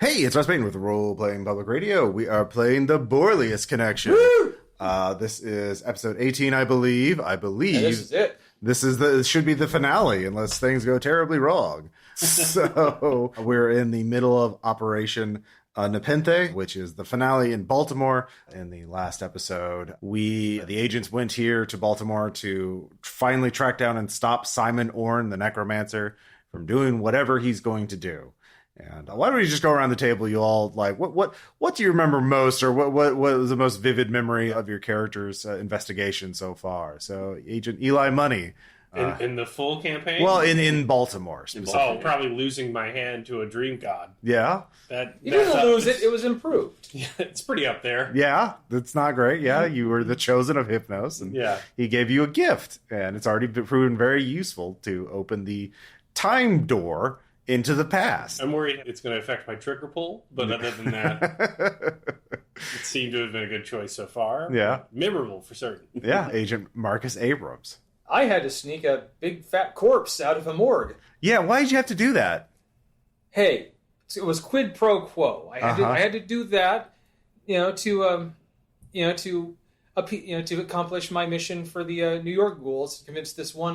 Hey, it's Wes Payton with Role Playing Public Radio. We are playing the Borellus Connection. Woo! This is episode 18, I believe. Yeah, this is it. This should be the finale, unless things go terribly wrong. So we're in the middle of Operation NEPENTHE, which is the finale in Baltimore. In the last episode, the agents went here to Baltimore to finally track down and stop Simon Orne, the necromancer, from doing whatever he's going to do. And why don't we just go around the table? You all what do you remember most, or what was the most vivid memory of your character's investigation so far? So, Agent Eli Money. In the full campaign? Well, in Baltimore. Oh, probably losing my hand to a dream god. Yeah. You didn't lose it. It was improved. Yeah, it's pretty up there. Yeah, that's not great. Yeah, you were the chosen of Hypnos, and he gave you a gift, and it's already been proven very useful to open the time door into the past. I'm worried it's going to affect my trigger pull, but other than that, it seemed to have been a good choice so far. Yeah. Memorable for certain. Yeah, Agent Marcus Abrams. I had to sneak a big fat corpse out of a morgue. Yeah, why did you have to do that? Hey, it was quid pro quo. I had to do that, to accomplish my mission for the New York ghouls. To convince this one,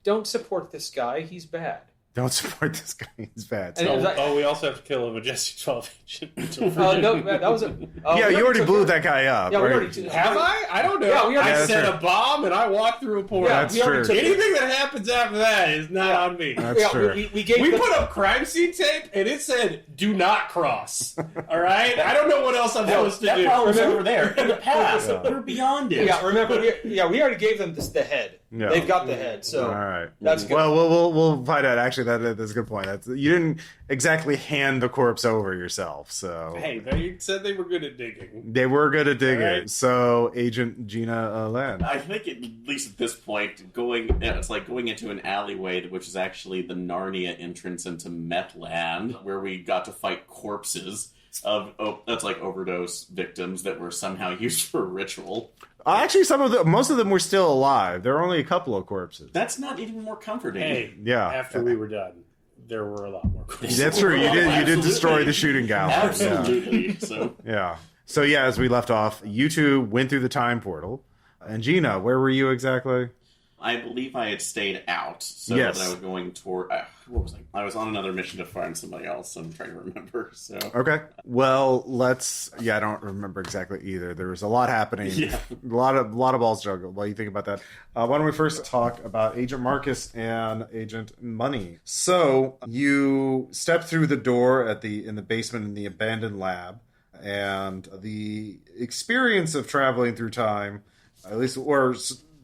don't support this guy. He's bad. Don't support this guy. He's bad. We also have to kill a Majestic 12 agent. No, that was a... yeah, you already blew that guy up. Yeah, right? we already... Have I? I don't know. Yeah, I set a bomb and I walked through a portal. Yeah, that's true. Anything that happens after that is not on me. That's true. We put up crime scene tape and it said, do not cross. All right? I don't know what else I'm supposed to do. That problem's over there. In the past. We're beyond it. Yeah, remember, we already gave them the head. Yeah. They've got the head, so all right. That's good. Well, we'll find out. Actually, that's a good point. You didn't exactly hand the corpse over yourself, so... Hey, they said they were good at digging. They were good at digging. Right. So, Agent Gina Land. I think at least at this point, it's like going into an alleyway, which is actually the Narnia entrance into Metland, where we got to fight corpses of that's like overdose victims that were somehow used for a ritual. Actually, most of them were still alive. There were only a couple of corpses. That's not even more comforting. Hey, yeah. After we were done, there were a lot more corpses. That's true. You did destroy the shooting gallery. Absolutely. Yeah. So yeah. So yeah, as we left off, you two went through the time portal. And Gina, where were you exactly? I believe I had stayed out, so yes. that I was going toward... what was I? I was on another mission to find somebody else. I'm trying to remember. So okay. Well, I don't remember exactly either. There was a lot happening. Yeah. A lot of balls juggled. While you think about that, why don't we first talk about Agent Marcus and Agent Money? So you step through the door in the basement in the abandoned lab, and the experience of traveling through time, at least, or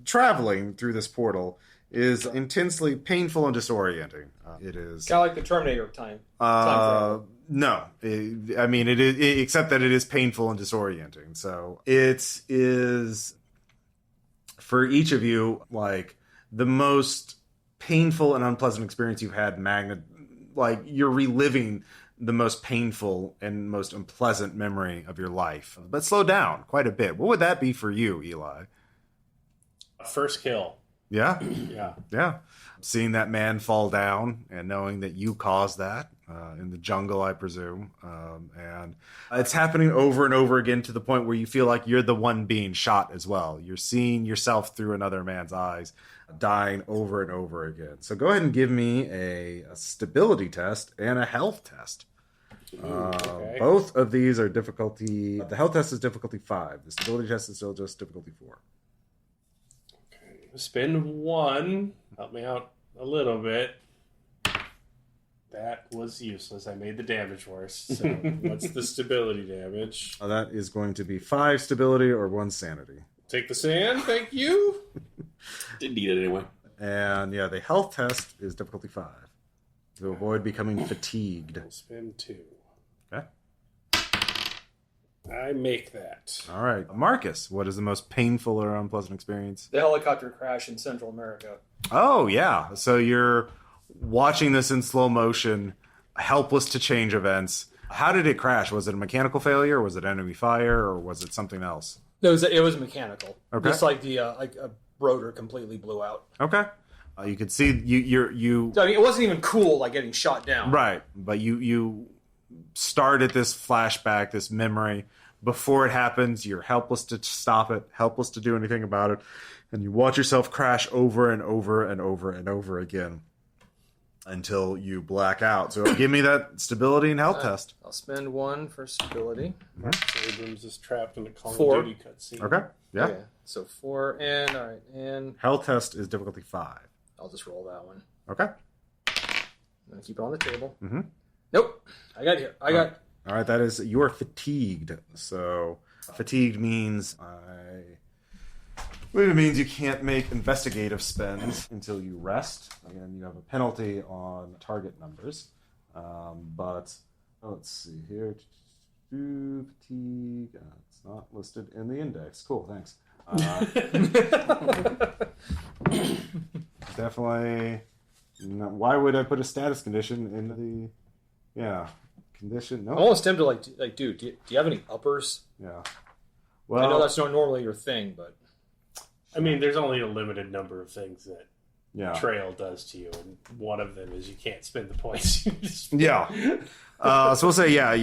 traveling through this portal, is intensely painful and disorienting. It is kind of like the Terminator time. No, I mean it is, except that it is painful and disorienting. So it is for each of you like the most painful and unpleasant experience you've had. Like you're reliving the most painful and most unpleasant memory of your life, but slow down quite a bit. What would that be for you, Eli? First kill. Yeah? Yeah. Seeing that man fall down and knowing that you caused that in the jungle, I presume. And it's happening over and over again to the point where you feel like you're the one being shot as well. You're seeing yourself through another man's eyes, dying over and over again. So go ahead and give me a stability test and a health test. Okay. Both of these are difficulty... The health test is difficulty 5. The stability test is still just difficulty 4. Spend 1. Help me out a little bit. That was useless. I made the damage worse. So what's the stability damage? That is going to be 5 stability or 1 sanity. Take the sand, thank you. didn't need it anyway. And yeah, the health test is difficulty 5. To avoid becoming fatigued. I'll spend 2. Okay. I make that. All right. Marcus, what is the most painful or unpleasant experience? The helicopter crash in Central America. Oh, yeah. So you're watching this in slow motion, helpless to change events. How did it crash? Was it a mechanical failure? Was it enemy fire? Or was it something else? No, it was mechanical. Okay. Just like the a rotor completely blew out. Okay. You could see you. So, I mean, it wasn't even cool, like getting shot down. Right, but you start at this flashback, this memory. Before it happens, you're helpless to stop it, helpless to do anything about it. And you watch yourself crash over and over and over and over again until you black out. So give me that stability and health test. I'll spend 1 for stability. Abrams is trapped in a Call 4. of Duty cutscene. Okay. Yeah. Okay. So 4 and all right, and Health test is difficulty 5. I'll just roll that one. Okay. I'm gonna keep it on the table. Mm-hmm. Nope. I got here. I got. All right. That is, you are fatigued. So fatigued means it means you can't make investigative spends until you rest. Again, you have a penalty on target numbers. But let's see here. Fatigue. It's not listed in the index. Cool. Thanks. Definitely. No, why would I put a status condition in the condition? No. I'm almost tempted to like, dude, do you have any uppers? Yeah. Well, I know that's not normally your thing, but I mean, there's only a limited number of things that yeah. Trail does to you, and one of them is you can't spend the points. Yeah. So we'll say, yeah,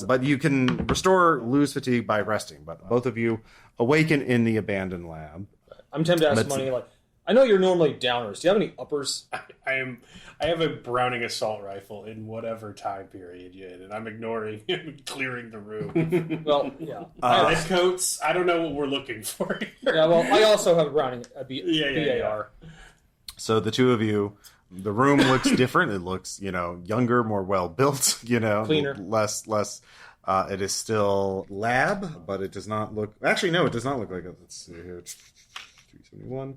but you can lose fatigue by resting. But both of you awaken in the abandoned lab. I'm tempted to ask Money, like, I know you're normally downers. Do you have any uppers? I have a Browning assault rifle in whatever time period you're in, and I'm ignoring him clearing the room. Well, yeah. Lead coats, I don't know what we're looking for here. Yeah, well, I also have a Browning, BAR. Yeah. So the two of you, the room looks different. It looks, younger, more well-built, cleaner. Less, it is still lab, but it does not look, actually, no, it does not look like it. Let's see here. 371.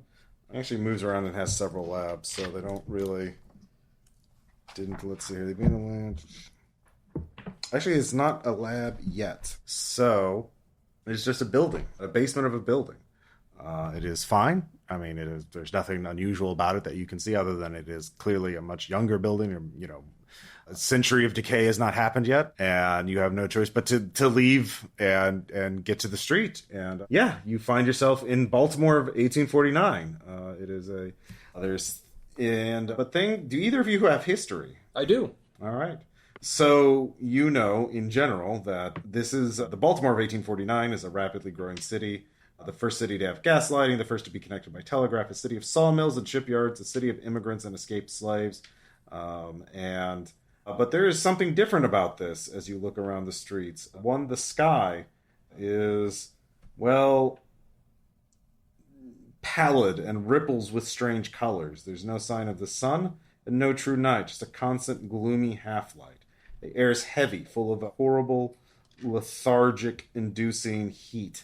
It actually moves around and has several labs, so they don't really, let's see here. They've been in a lab. Actually, it's not a lab yet. So it's just a building, a basement of a building. It is fine. I mean, there's nothing unusual about it that you can see other than it is clearly a much younger building, or, a century of decay has not happened yet, and you have no choice but to leave and get to the street. And you find yourself in Baltimore of 1849. It is do either of you have history? I do. All right. So in general that this is the Baltimore of 1849 is a rapidly growing city. The first city to have gas lighting, the first to be connected by telegraph, a city of sawmills and shipyards, a city of immigrants and escaped slaves. But there is something different about this as you look around the streets. One, the sky is, pallid and ripples with strange colors. There's no sign of the sun and no true night, just a constant gloomy half-light. The air is heavy, full of a horrible, lethargic-inducing heat,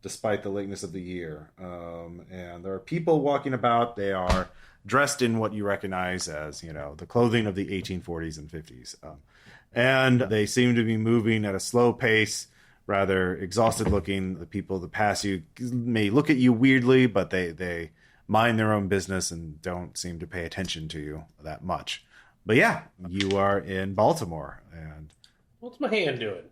despite the lateness of the year. And there are people walking about. They are dressed in what you recognize as, the clothing of the 1840s and 50s. And they seem to be moving at a slow pace, rather exhausted looking. The people that pass you may look at you weirdly, but they mind their own business and don't seem to pay attention to you that much. But you are in Baltimore. And what's my hand doing?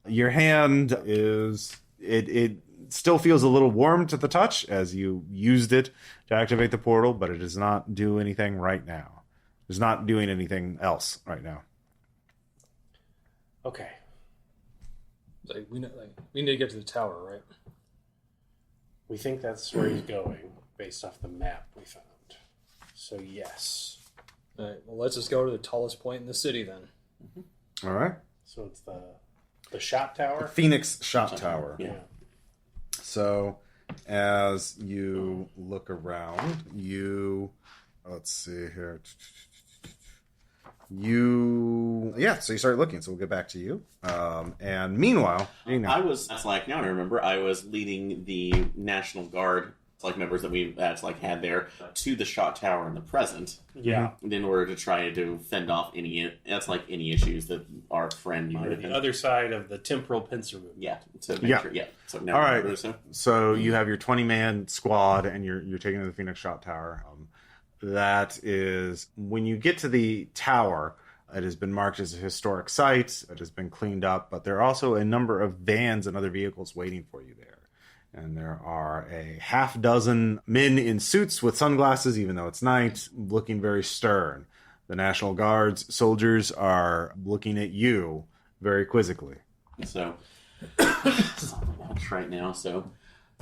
Your hand is... It still feels a little warm to the touch as you used it to activate the portal, but it does not do anything right now. It's not doing anything else right now. Okay. We need to get to the tower, right? We think that's where he's going, based off the map we found. So, yes. All right, well, let's just go to the tallest point in the city, then. Mm-hmm. All right. So it's the shot tower? The Phoenix Shot Tower. Yeah. So, as you look around, let's see here. So you start looking, so we'll get back to you. And meanwhile, now I remember, I was leading the National Guard, members that we had there, to the shot tower in the present. Yeah. In order to try to fend off any issues that our friend on the other side of the temporal pincer room. Yeah. To make sure. Yeah. So now all right. So you have your 20-man squad, and you're taking to the Phoenix Shot Tower. That is, when you get to the tower, it has been marked as a historic site. It has been cleaned up, but there are also a number of vans and other vehicles waiting for you there. And there are a half dozen men in suits with sunglasses, even though it's night, looking very stern. The National Guard's soldiers are looking at you very quizzically. So, it's not much right now, so...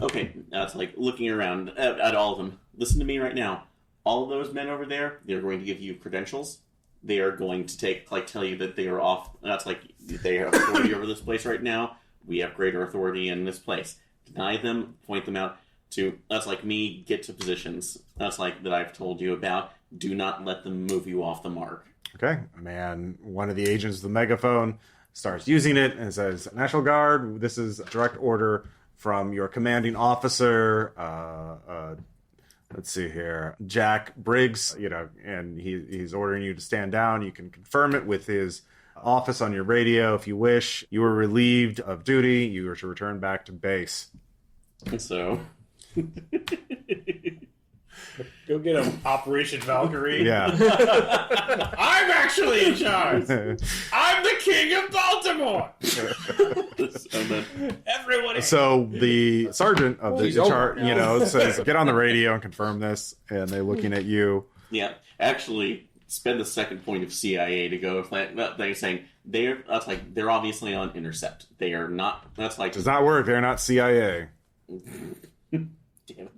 Okay, that's like looking around at all of them. Listen to me right now. All of those men over there, they're going to give you credentials. They are going to tell you that they are off. That's like, they have authority over this place right now. We have greater authority in this place. Deny them, point them out to, that's like me, get to positions. That's like that I've told you about. Do not let them move you off the mark. Okay, man, one of the agents of the megaphone starts using it and says, National Guard, this is a direct order from your commanding officer, let's see here, Jack Briggs, and he's ordering you to stand down. You can confirm it with his office on your radio if you wish. You were relieved of duty. You are to return back to base. So... Go get him, Operation Valkyrie. Yeah. I'm actually in charge. I'm the king of Baltimore. Everybody. So the sergeant of the chart, says, get on the radio and confirm this. And they're looking at you. Yeah, actually, spend the second point of CIA to go. They're saying they're obviously on intercept. They are not. That's like does not work. They're not CIA. Damn it.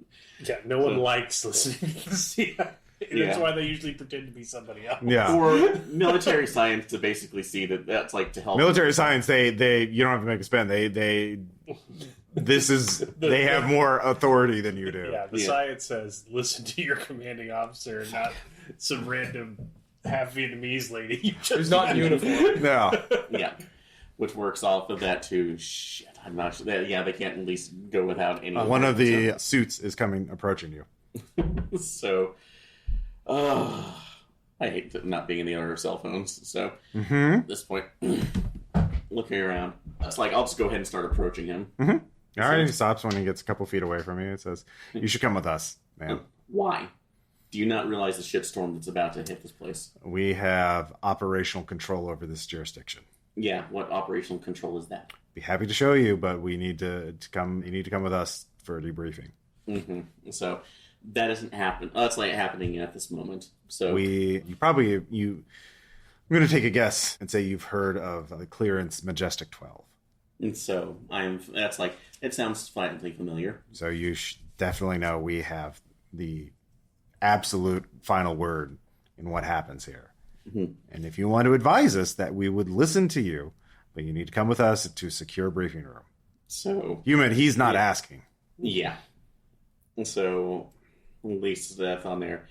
Yeah, no one likes listening to the CIA. That's why they usually pretend to be somebody else. Yeah. Or military science to basically see that's like to help. Military science, they you don't have to make a spend. They have more authority than you do. Yeah, the science says listen to your commanding officer, not some random half Vietnamese lady. Who's not in uniform. No. Yeah. Which works off of that too. Shit, I'm not sure. They can't at least go without any. One of the suits is approaching you. So, I hate not being in the owner of cell phones. So, at this point, looking around, it's like I'll just go ahead and start approaching him. Mm-hmm. All right, he stops when he gets a couple feet away from you. It says, "You should come with us, man." Why? Do you not realize the shitstorm that's about to hit this place? We have operational control over this jurisdiction. Yeah, what operational control is that? Be happy to show you, but we need to come. You need to come with us for a debriefing. Mm-hmm. So that doesn't happen. That's like happening at this moment. So I'm going to take a guess and say you've heard of the clearance Majestic 12. And so that's like, it sounds slightly familiar. So you definitely know we have the absolute final word in what happens here. Mm-hmm. And if you want to advise us, that we would listen to you, but you need to come with us to secure briefing room. So he's not asking. Yeah. And so at least that's on there.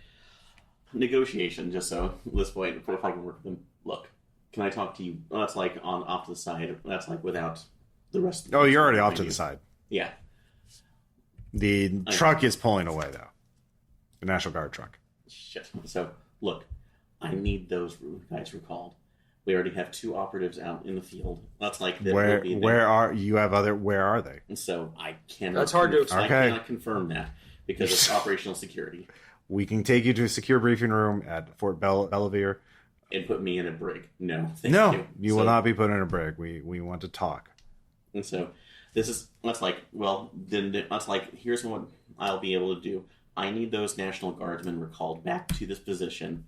Negotiation, just so at this point, if I can work with them. Look, can I talk to you? That's like off to the side. That's like without the rest of the you're already off to the side. Yeah. The truck is pulling away, though. The National Guard truck. Shit. So, look, I need those guys recalled. We already have 2 operatives out in the field. That's like where are they? And so I cannot. That's hard to explain. I cannot confirm that because it's operational security. We can take you to a secure briefing room at Fort Belvedere and put me in a brig. No, you will not be put in a brig. We want to talk. And so that's like here's what I'll be able to do. I need those National Guardsmen recalled back to this position.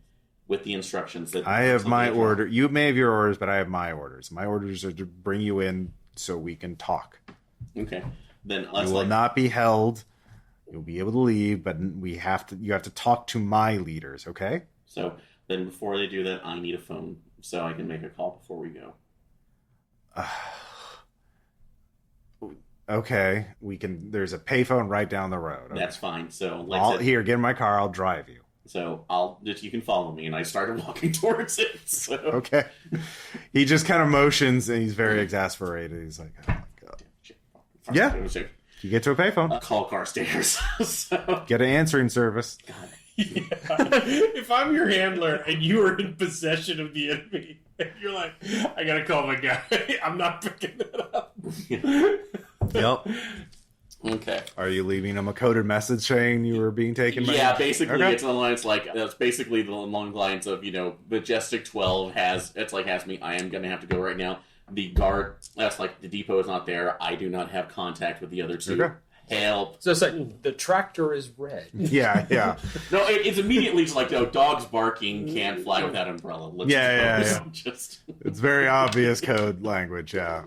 With the instructions that I have my order. You may have your orders, but I have my orders. My orders are to bring you in so we can talk. Okay. Then you will not be held. You'll be able to leave, but you have to talk to my leaders, okay? So then before they do that, I need a phone so I can make a call before we go. Okay. There's a payphone right down the road. Okay. That's fine. So here, get in my car, I'll drive you. So you can follow me, and I started walking towards it. So. Okay. He just kind of motions, and he's very exasperated. He's like, "Oh my god." Yeah. You get to a payphone. Call Carstairs. So. Get an answering service. God. Yeah. If I'm your handler and you are in possession of the enemy, and you're like, I gotta call my guy. I'm not picking that up. Yep. Okay. Are you leaving him a coded message saying you were being taken by... Yeah, basically it's along lines that's basically along the lines of, Majestic 12 has me, I am gonna have to go right now. The guard, that's like the depot is not there. I do not have contact with the other 2. Okay. help. So it's like the tractor is red. Yeah. No, it's immediately just like, dogs barking, can't fly without umbrella. Let's Yeah. Just... It's very obvious code language, yeah.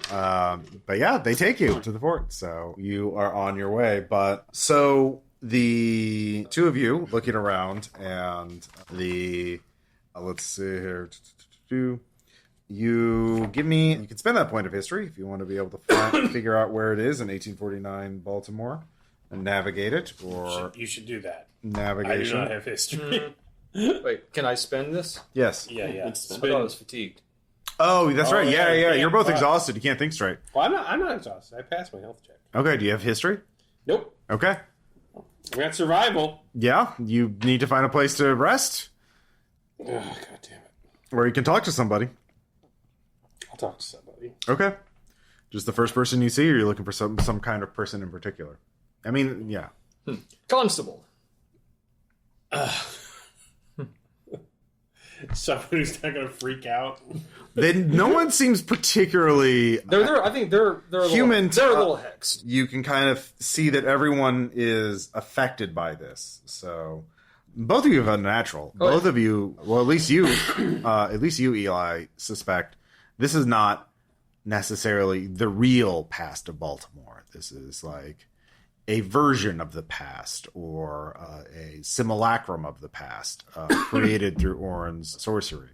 But yeah, they take you to the fort, so you are on your way. But so the two of you looking around, and let's see here. You can spend that point of history if you want to be able to figure out where it is in 1849 Baltimore and navigate it, or You should do that. navigation. I do not have history. Wait, can I spend this? Yes. Yeah. I thought I was fatigued. Oh, that's right. Yeah. You're both Fuck. exhausted. You can't think straight. Well, I'm not exhausted. I passed my health check. Okay. Do you have history? Nope. Okay. We got survival. Yeah. You need to find a place to rest, Oh, God damn it. or you can talk to somebody. I'll talk to somebody. Okay. Just the first person you see, or you're looking for some kind of person in particular? I mean, yeah. Constable. Someone who's not going to freak out. Then no one seems particularly I think they're human. They're a little hexed. You can kind of see that everyone is affected by this. So both of you have unnatural. Oh, Both of you, well, at least you, Eli, suspect this is not necessarily the real past of Baltimore. This is like a version of the past, or a simulacrum of the past, created through Orin's sorcery.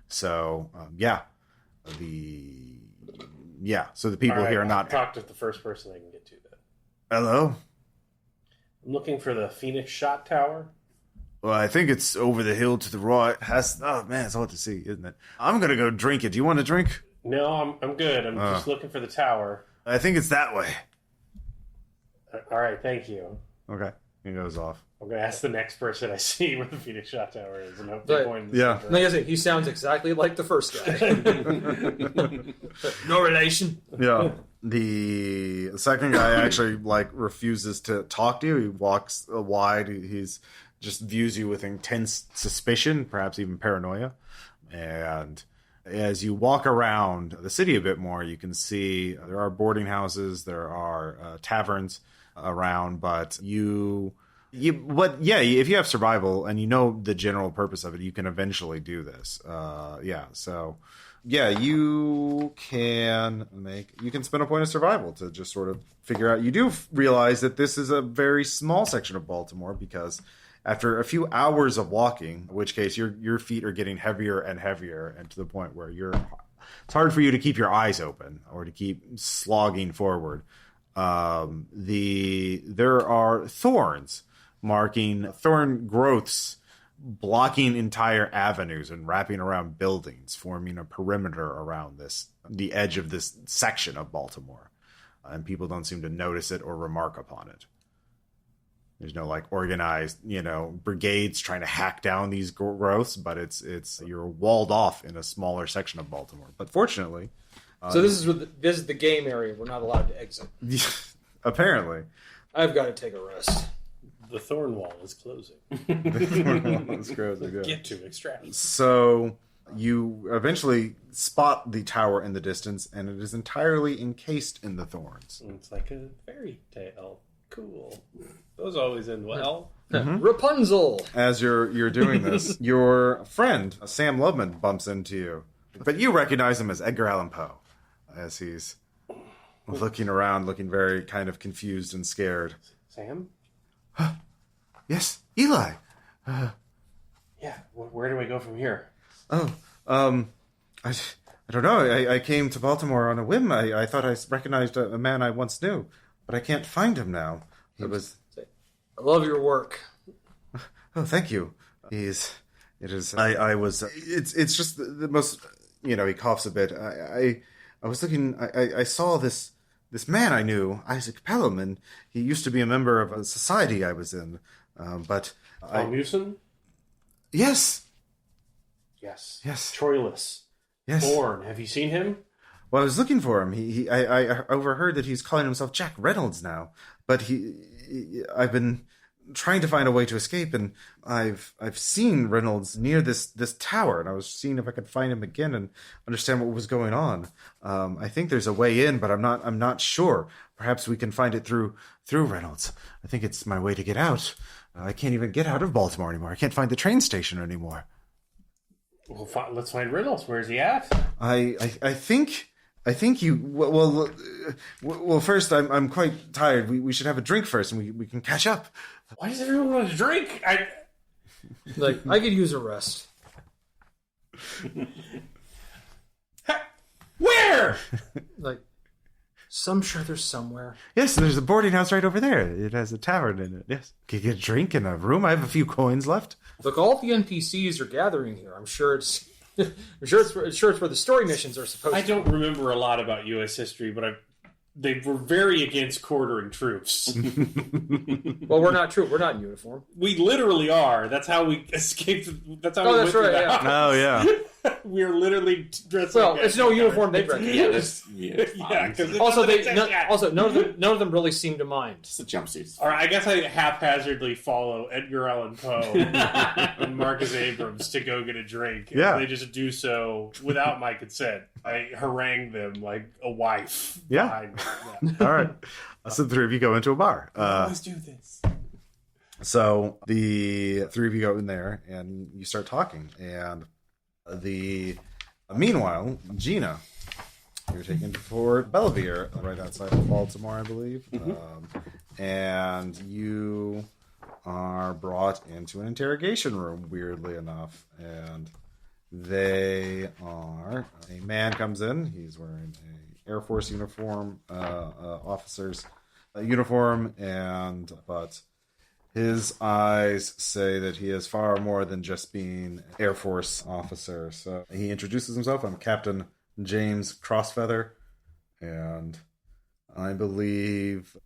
So, so the people All right, here are I'll not. talk to the first person I can get to then. Hello? I'm looking for the Phoenix Shot Tower. Well, I think it's over the hill to the right. Oh man, it's hard to see, isn't it? I'm gonna go drink it. Do you want to drink? No, I'm good. I'm just looking for the tower. I think it's that way. All right, thank you. Okay, he goes off. I'm going to ask the next person I see where the Phoenix Shot Tower is, and hope Right. they point in the Yeah. same Like I said, he sounds exactly like the first guy. No relation. Yeah. The second guy actually refuses to talk to you. He walks wide. He's just views you with intense suspicion, perhaps even paranoia. And as you walk around the city a bit more, you can see there are boarding houses, there are taverns around, but if you have survival and you know the general purpose of it, you can eventually do this. You can spend a point of survival to just sort of figure out. You do realize that this is a very small section of Baltimore, because after a few hours of walking, in which case your feet are getting heavier and heavier, and to the point where it's hard for you to keep your eyes open or to keep slogging forward. There are thorn growths blocking entire avenues and wrapping around buildings, forming a perimeter around the edge of this section of Baltimore. And people don't seem to notice it or remark upon it. There's no organized, brigades trying to hack down these growths, but you're walled off in a smaller section of Baltimore. But fortunately, So this is the game area. We're not allowed to exit. apparently, I've got to take a rest. The thorn wall is closing. Get to extract. So you eventually spot the tower in the distance, and it is entirely encased in the thorns. It's like a fairy tale. Cool. Those always end well. Rapunzel. As you're doing this, your friend Sam Loveman bumps into you, but you recognize him as Edgar Allan Poe, as he's looking around, looking very kind of confused and scared. Sam? Yes, Eli. Yeah. Where do we go from here? I don't know. I came to Baltimore on a whim. I thought I recognized a man I once knew, but I can't find him now. I love your work. Oh, thank you. It's just the most, he coughs a bit. I was looking, I saw this man I knew, Isaac Pelham, and he used to be a member of a society I was in. Musin? Yes. Yes. Yes. Troilus. Yes. Thorn. Have you seen him? Well, I was looking for him. I overheard that he's calling himself Jack Reynolds now, but I've been trying to find a way to escape, and I've seen Reynolds near this tower, and I was seeing if I could find him again and understand what was going on. I think there's a way in, but I'm not sure. Perhaps we can find it through Reynolds. I think it's my way to get out. I can't even get out of Baltimore anymore. I can't find the train station anymore. Well, let's find Reynolds. Where's he at? I think you. Well. First, I'm quite tired. We should have a drink first, and we can catch up. Why does everyone want to drink? I could use a rest. Where? I'm sure there's somewhere. Yes, there's a boarding house right over there. It has a tavern in it. Yes, can you get a drink in a room? I have a few coins left. Look, all the NPCs are gathering here. I'm sure it's where the story missions are supposed to be. I don't remember a lot about U.S. history, but they were very against quartering troops. Well, we're not troops. We're not in uniform. We literally are. That's how we escaped. That's how we went through the house. Oh, yeah. We're literally dressed well, like it's no uniform they recognize. Because also none of them really seem to mind. Just the jumpsuits. All right, I guess I haphazardly follow Edgar Allan Poe and Marcus Abrams to go get a drink. Yeah. And they just do so without my consent. I harangue them like a wife. Yeah. All right. So the three of you go into a bar. Let's do this. So the three of you go in there and you start talking. And meanwhile, Gina, you're taken to Fort Belvedere, right outside of Baltimore, I believe. And you are brought into an interrogation room, weirdly enough. And a man comes in. He's wearing a Air Force uniform, officer's uniform, but his eyes say that he is far more than just being an Air Force officer. So he introduces himself. I'm Captain James Crossfeather, and I believe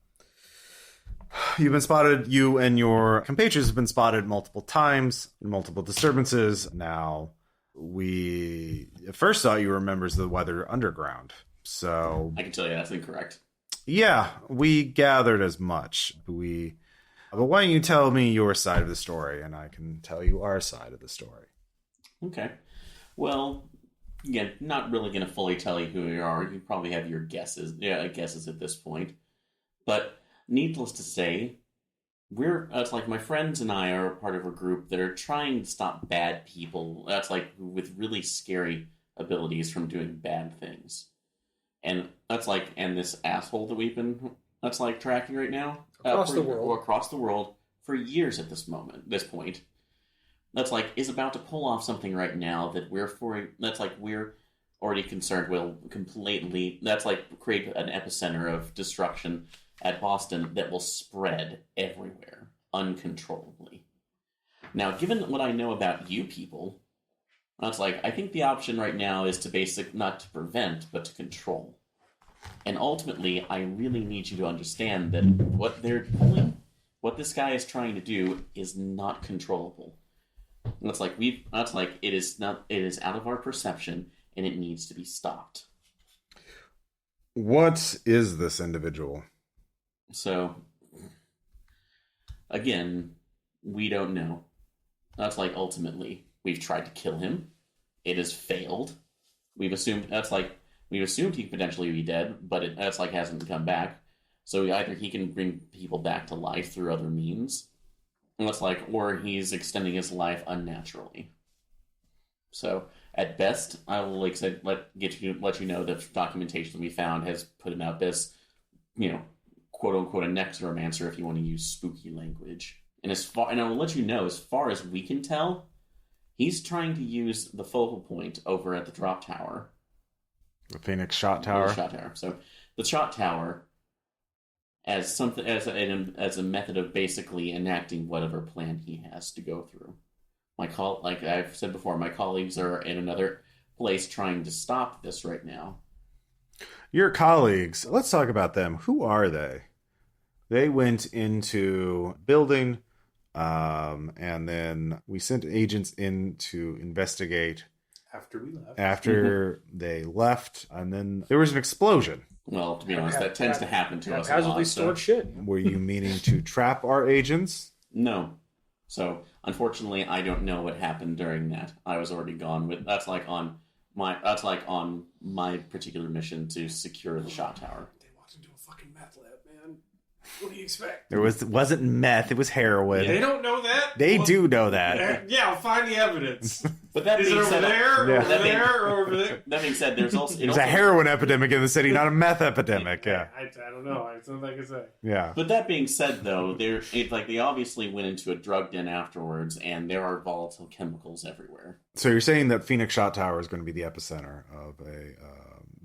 you and your compatriots have been spotted multiple times in multiple disturbances. Now, we first thought you were members of the Weather Underground. So I can tell you that's incorrect. Yeah, we gathered as much. But why don't you tell me your side of the story, and I can tell you our side of the story. Okay. Well, again, not really going to fully tell you who you are. You probably have your guesses at this point. But needless to say, it's like my friends and I are part of a group that are trying to stop bad people. That's like with really scary abilities from doing bad things. And and this asshole that we've been tracking right now across the world for years at this point. Is about to pull off something right now that we're already concerned will completely create an epicenter of destruction at Boston that will spread everywhere uncontrollably. Now, given what I know about you people, I think the option right now is to not to prevent, but to control. And ultimately, I really need you to understand that what they're pulling, what this guy is trying to do, is not controllable. It is out of our perception, and it needs to be stopped. What is this individual? So, again, we don't know. Ultimately, we've tried to kill him. It has failed. We've assumed he could potentially be dead, but it hasn't come back. So either he can bring people back to life through other means, or he's extending his life unnaturally. So at best, I will let you know the documentation we found has put him out as, quote unquote, a necromancer, if you want to use spooky language. And I will let you know, as far as we can tell, he's trying to use the focal point over at the drop tower. The Phoenix Shot Tower. So the Shot Tower as a method of basically enacting whatever plan he has to go through. Like I've said before, my colleagues are in another place trying to stop this right now. Your colleagues, let's talk about them. Who are they? They went into building, and then we sent agents in to investigate. After they left, and then there was an explosion. Well, to be honest, that tends to happen to us a lot. Haphazardly stored shit. Were you meaning to trap our agents? No. So, unfortunately, I don't know what happened during that. I was already gone with... That's like on my particular mission to secure the shot tower. They walked into a fucking meth lab, man. What do you expect? Wasn't meth, it was heroin. They don't know that? They do know that. Yeah, I'll find the evidence. But that Is it being over said, there, Yeah. over there, or over there? that being said, there's also... There's a heroin epidemic in the city, not a meth epidemic. Yeah. I don't know. It's something I can say. Yeah. But that being said, though, they obviously went into a drug den afterwards, and there are volatile chemicals everywhere. So you're saying that Phoenix Shot Tower is going to be the epicenter of a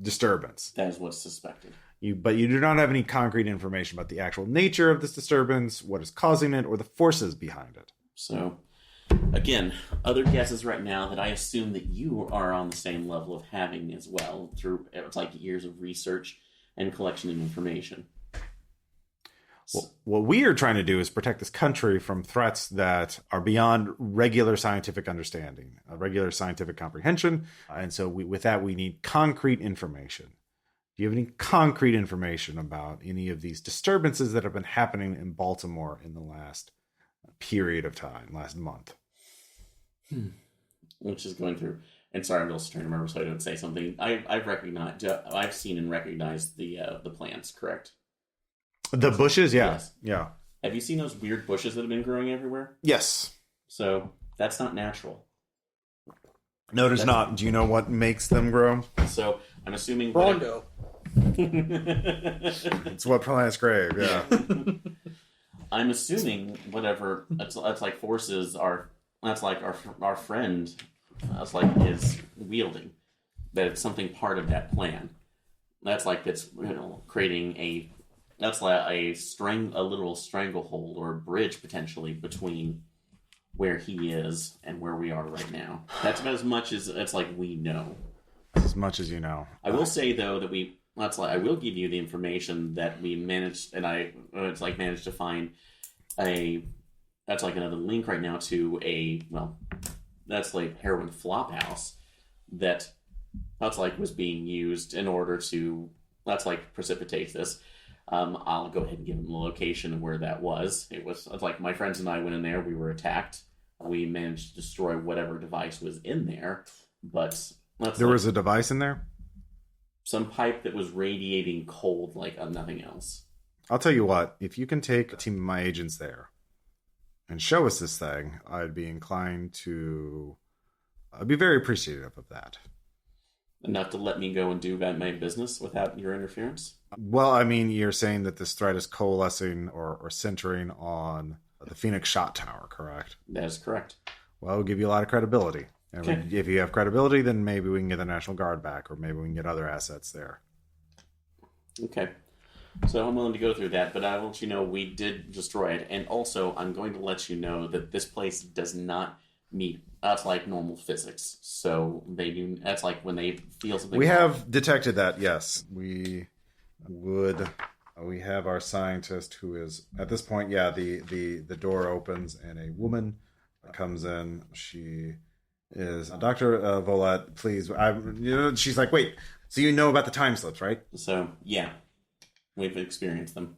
disturbance. That is what's suspected. But you do not have any concrete information about the actual nature of this disturbance, what is causing it, or the forces behind it. So, again, other guesses right now that I assume that you are on the same level of having as well through it's like years of research and collection of information. Well, what we are trying to do is protect this country from threats that are beyond regular scientific understanding, regular scientific comprehension. And so with that, we need concrete information. Do you have any concrete information about any of these disturbances that have been happening in Baltimore in the last period of time, last month? Which is going through. And sorry, I'm also trying to remember so I don't say something. I've seen and recognized the plants, correct? The bushes, yeah. Yes. Yeah. Have you seen those weird bushes that have been growing everywhere? Yes. So that's not natural. No, it is not. Do you know what makes them grow? So I'm assuming Rondo. It's what plants crave, yeah. I'm assuming whatever that's like forces are that's like our friend that's like is wielding, that it's something part of that plan. That's like it's creating a literal stranglehold or bridge potentially between where he is and where we are right now. That's about as much as it's like we know. As much as you know. I will say though that I will give you the information that we managed, and managed to find that's like another link right now to that's like heroin flop house that's like was being used in order to precipitate this. I'll go ahead and give them the location of where that was. It's like my friends and I went in there. We were attacked. We managed to destroy whatever device was in there, but there was a device in there? Some pipe that was radiating cold like nothing else. I'll tell you what, if you can take a team of my agents there and show us this thing, I'd be very appreciative of that. Enough to let me go and do my business without your interference? Well, I mean, you're saying that this threat is coalescing or centering on the Phoenix Shot Tower, correct? That is correct. Well, it'll give you a lot of credibility. And okay. If you have credibility, then maybe we can get the National Guard back, or maybe we can get other assets there. Okay. So I'm willing to go through that, but I will let you know we did destroy it. And also, I'm going to let you know that this place does not meet... That's like normal physics. So they do... That's like when they feel something... We have detected that, yes. We have our scientist who is... At this point, yeah, the door opens and a woman comes in. She is... Dr. Volette, please... she's like, wait, so you know about the time slips, right? So, yeah. We've experienced them.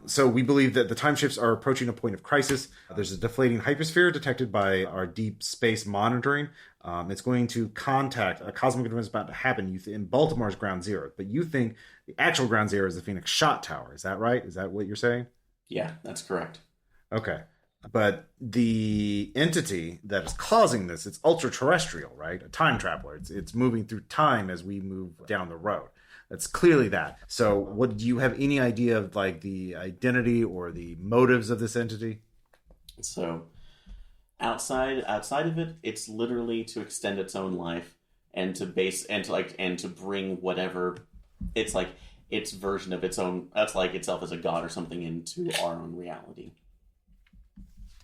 So we believe that the time shifts are approaching a point of crisis. There's a deflating hypersphere detected by our deep space monitoring. It's going to contact a cosmic event is about to happen in Baltimore's ground zero. But you think the actual ground zero is the Phoenix Shot Tower. Is that right? Is that what you're saying? Yeah, that's correct. Okay. But the entity that is causing this, it's ultra-terrestrial, right? A time traveler. It's moving through time as we move down the road. That's clearly that. So do you have any idea of like the identity or the motives of this entity? So outside of it, it's literally to extend its own life and to bring whatever it's like its version of its own, that's like itself as a god or something, into our own reality.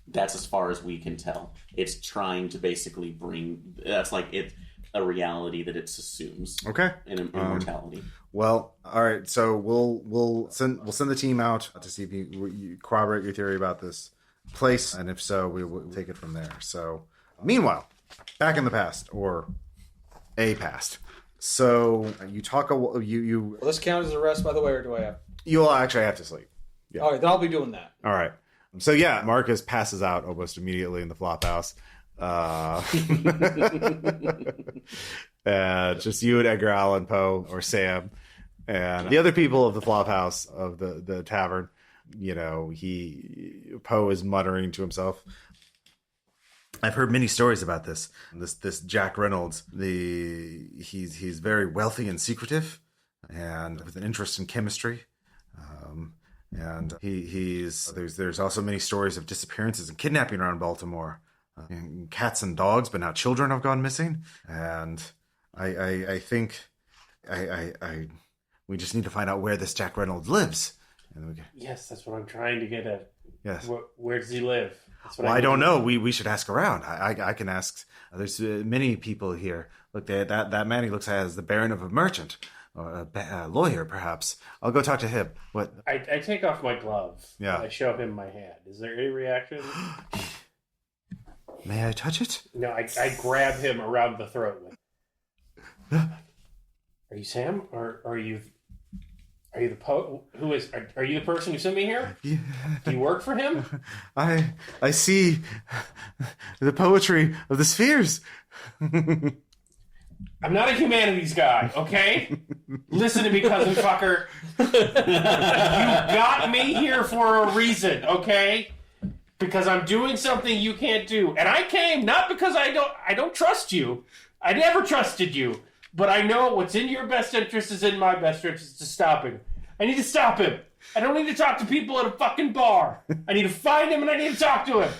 That's as far as we can tell. It's trying to basically bring, that's like it, a reality that it assumes. Okay. In immortality. Well, all right. So we'll send the team out to see if you corroborate your theory about this place, and if so, we will take it from there. So, meanwhile, back in the past, or a past. So you talk. You. Will this count as a rest, by the way, or do I have? You'll actually have to sleep. Yeah. All right, then I'll be doing that. All right. So yeah, Marcus passes out almost immediately in the flop house. Just you and Edgar Allan Poe or Sam and the other people of the flop house of the tavern. You know, Poe is muttering to himself. I've heard many stories about this Jack Reynolds. He's very wealthy and secretive, and with an interest in chemistry. And there's also many stories of disappearances and kidnapping around Baltimore. And cats and dogs, but now children have gone missing. And I think we just need to find out where this Jack Reynolds lives. Yes, that's what I'm trying to get at. Yes. Where does he live? Well, I don't know. We should ask around. I can ask. There's many people here. Look, that man he looks like as the baron of a merchant. Or a lawyer, perhaps. I'll go talk to him. What? I take off my glove. Yeah. I show him my hand. Is there any reaction? May I touch it? No, I grab him around the throat. Are you Sam? Or are you the Poe? Are you the person who sent me here? Yeah. Do you work for him? I see the poetry of the spheres. I'm not a humanities guy, okay? Listen to me, cousin fucker. You got me here for a reason, okay? Because I'm doing something you can't do. And I came not because I don't trust you. I never trusted you. But I know what's in your best interest is in my best interest to stop him. I need to stop him. I don't need to talk to people at a fucking bar. I need to find him and I need to talk to him.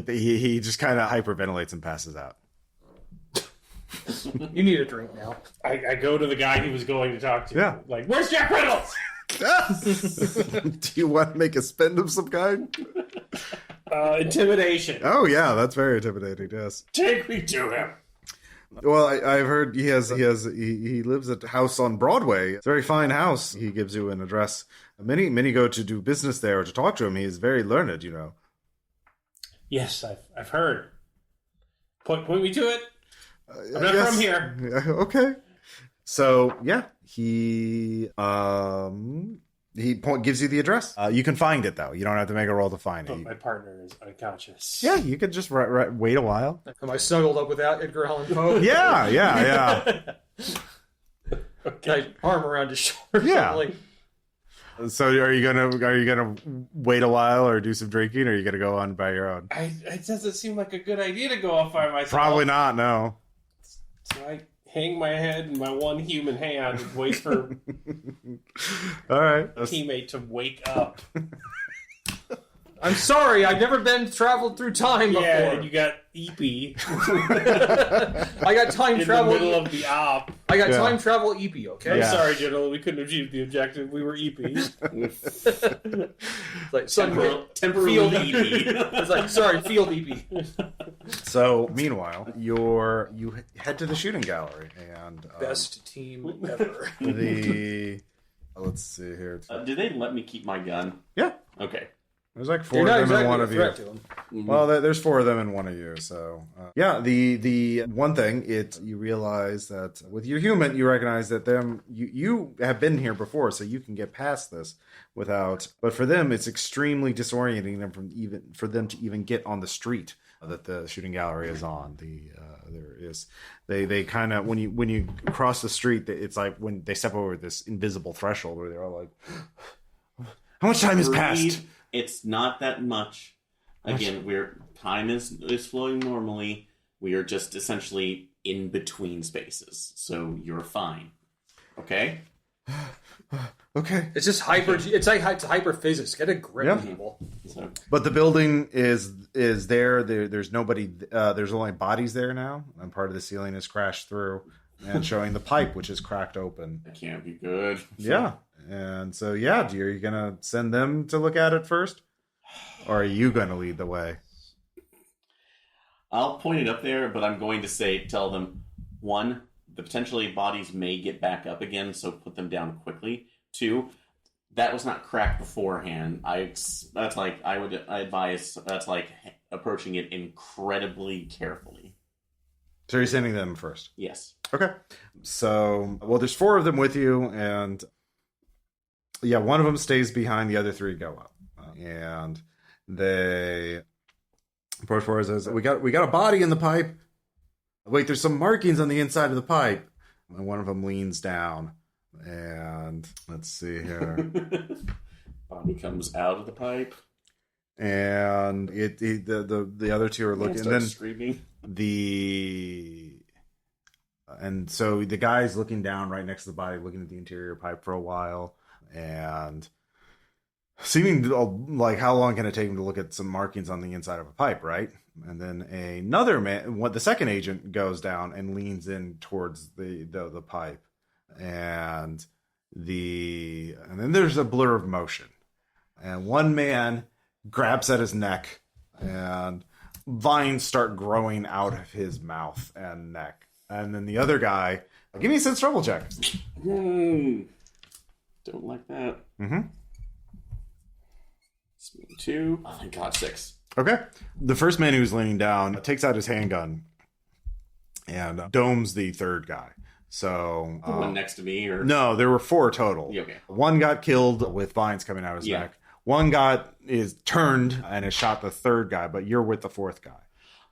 He just kind of hyperventilates and passes out. You need a drink now. I go to the guy he was going to talk to. Yeah. Like, where's Jack Reynolds? Do you want to make a spend of some kind? Intimidation. Oh yeah, that's very intimidating. Yes. Take me to him. Well, I've heard he lives at a house on Broadway. It's a very fine house. He gives you an address. Many go to do business there or to talk to him. He is very learned, you know. Yes, I've heard. Point me to it. I'm not from here. Okay. So yeah, he gives you the address. You can find it though. You don't have to make a roll to find it. My partner is unconscious. Yeah, you could just wait a while. Am I snuggled up with Edgar Allan Poe? Yeah. Okay. Arm around his shoulder. Yeah. Like, so are you gonna wait a while or do some drinking, or are you gonna go on by your own? It doesn't seem like a good idea to go off by myself. Probably not. No. So I hang my head in my one human hand and wait for all right, a teammate to wake up. I'm sorry, I've never traveled through time before. Yeah, and you got EP. I got time travel in the middle of the op. I got time travel EP, okay? I'm sorry, General, we couldn't achieve the objective. We were EP. Like temporal field EP. It's like, sorry, field EP. So meanwhile, you head to the shooting gallery and best team ever. Let's see here. Do they let me keep my gun? Yeah. Okay. There's like four of them and one of you. Mm-hmm. Well, there's four of them and one of you. So, yeah, the one thing, you realize that with your human, you recognize that you have been here before, so you can get past this without. But for them, it's extremely disorienting for them to even get on the street that the shooting gallery is on. They kind of when you cross the street, it's like when they step over this invisible threshold where they're all like, "How much time has passed?" It's not that much. Again, time is flowing normally. We are just essentially in between spaces, so you're fine. Okay. Okay. It's just It's hyper physics. Get a grip, people. So. But the building is there. There's nobody. There's only bodies there now, and part of the ceiling is crashed through, and showing the pipe which is cracked open. That can't be good. Yeah. And so, are you going to send them to look at it first? Or are you going to lead the way? I'll point it up there, but I'm going to tell them, 1, the potentially bodies may get back up again, so put them down quickly. 2, that was not cracked beforehand. I advise that's like approaching it incredibly carefully. So you're sending them first? Yes. Okay. So, there's 4 of them with you, and Yeah, one of them stays behind, the other three go up. And they approach forward and says, we got a body in the pipe. Wait, there's some markings on the inside of the pipe. And one of them leans down. And let's see here. Body comes out of the pipe. And the other two are looking, and then screaming. And so the guy's looking down right next to the body, looking at the interior pipe for a while, and seeming like, how long can it take him to look at some markings on the inside of a pipe, right? And then another man, the second agent, goes down and leans in towards the pipe, and then there's a blur of motion, and one man grabs at his neck, and vines start growing out of his mouth and neck. And then the other guy, give me a sense trouble check. Don't like that. Mm-hmm. 2. Oh, thank God, 6. Okay. The first man who's leaning down takes out his handgun and domes the third guy. So The one next to me, or no, there were 4 total. Yeah, okay. One got killed with vines coming out of his neck. One is turned and has shot the third guy, but you're with the fourth guy.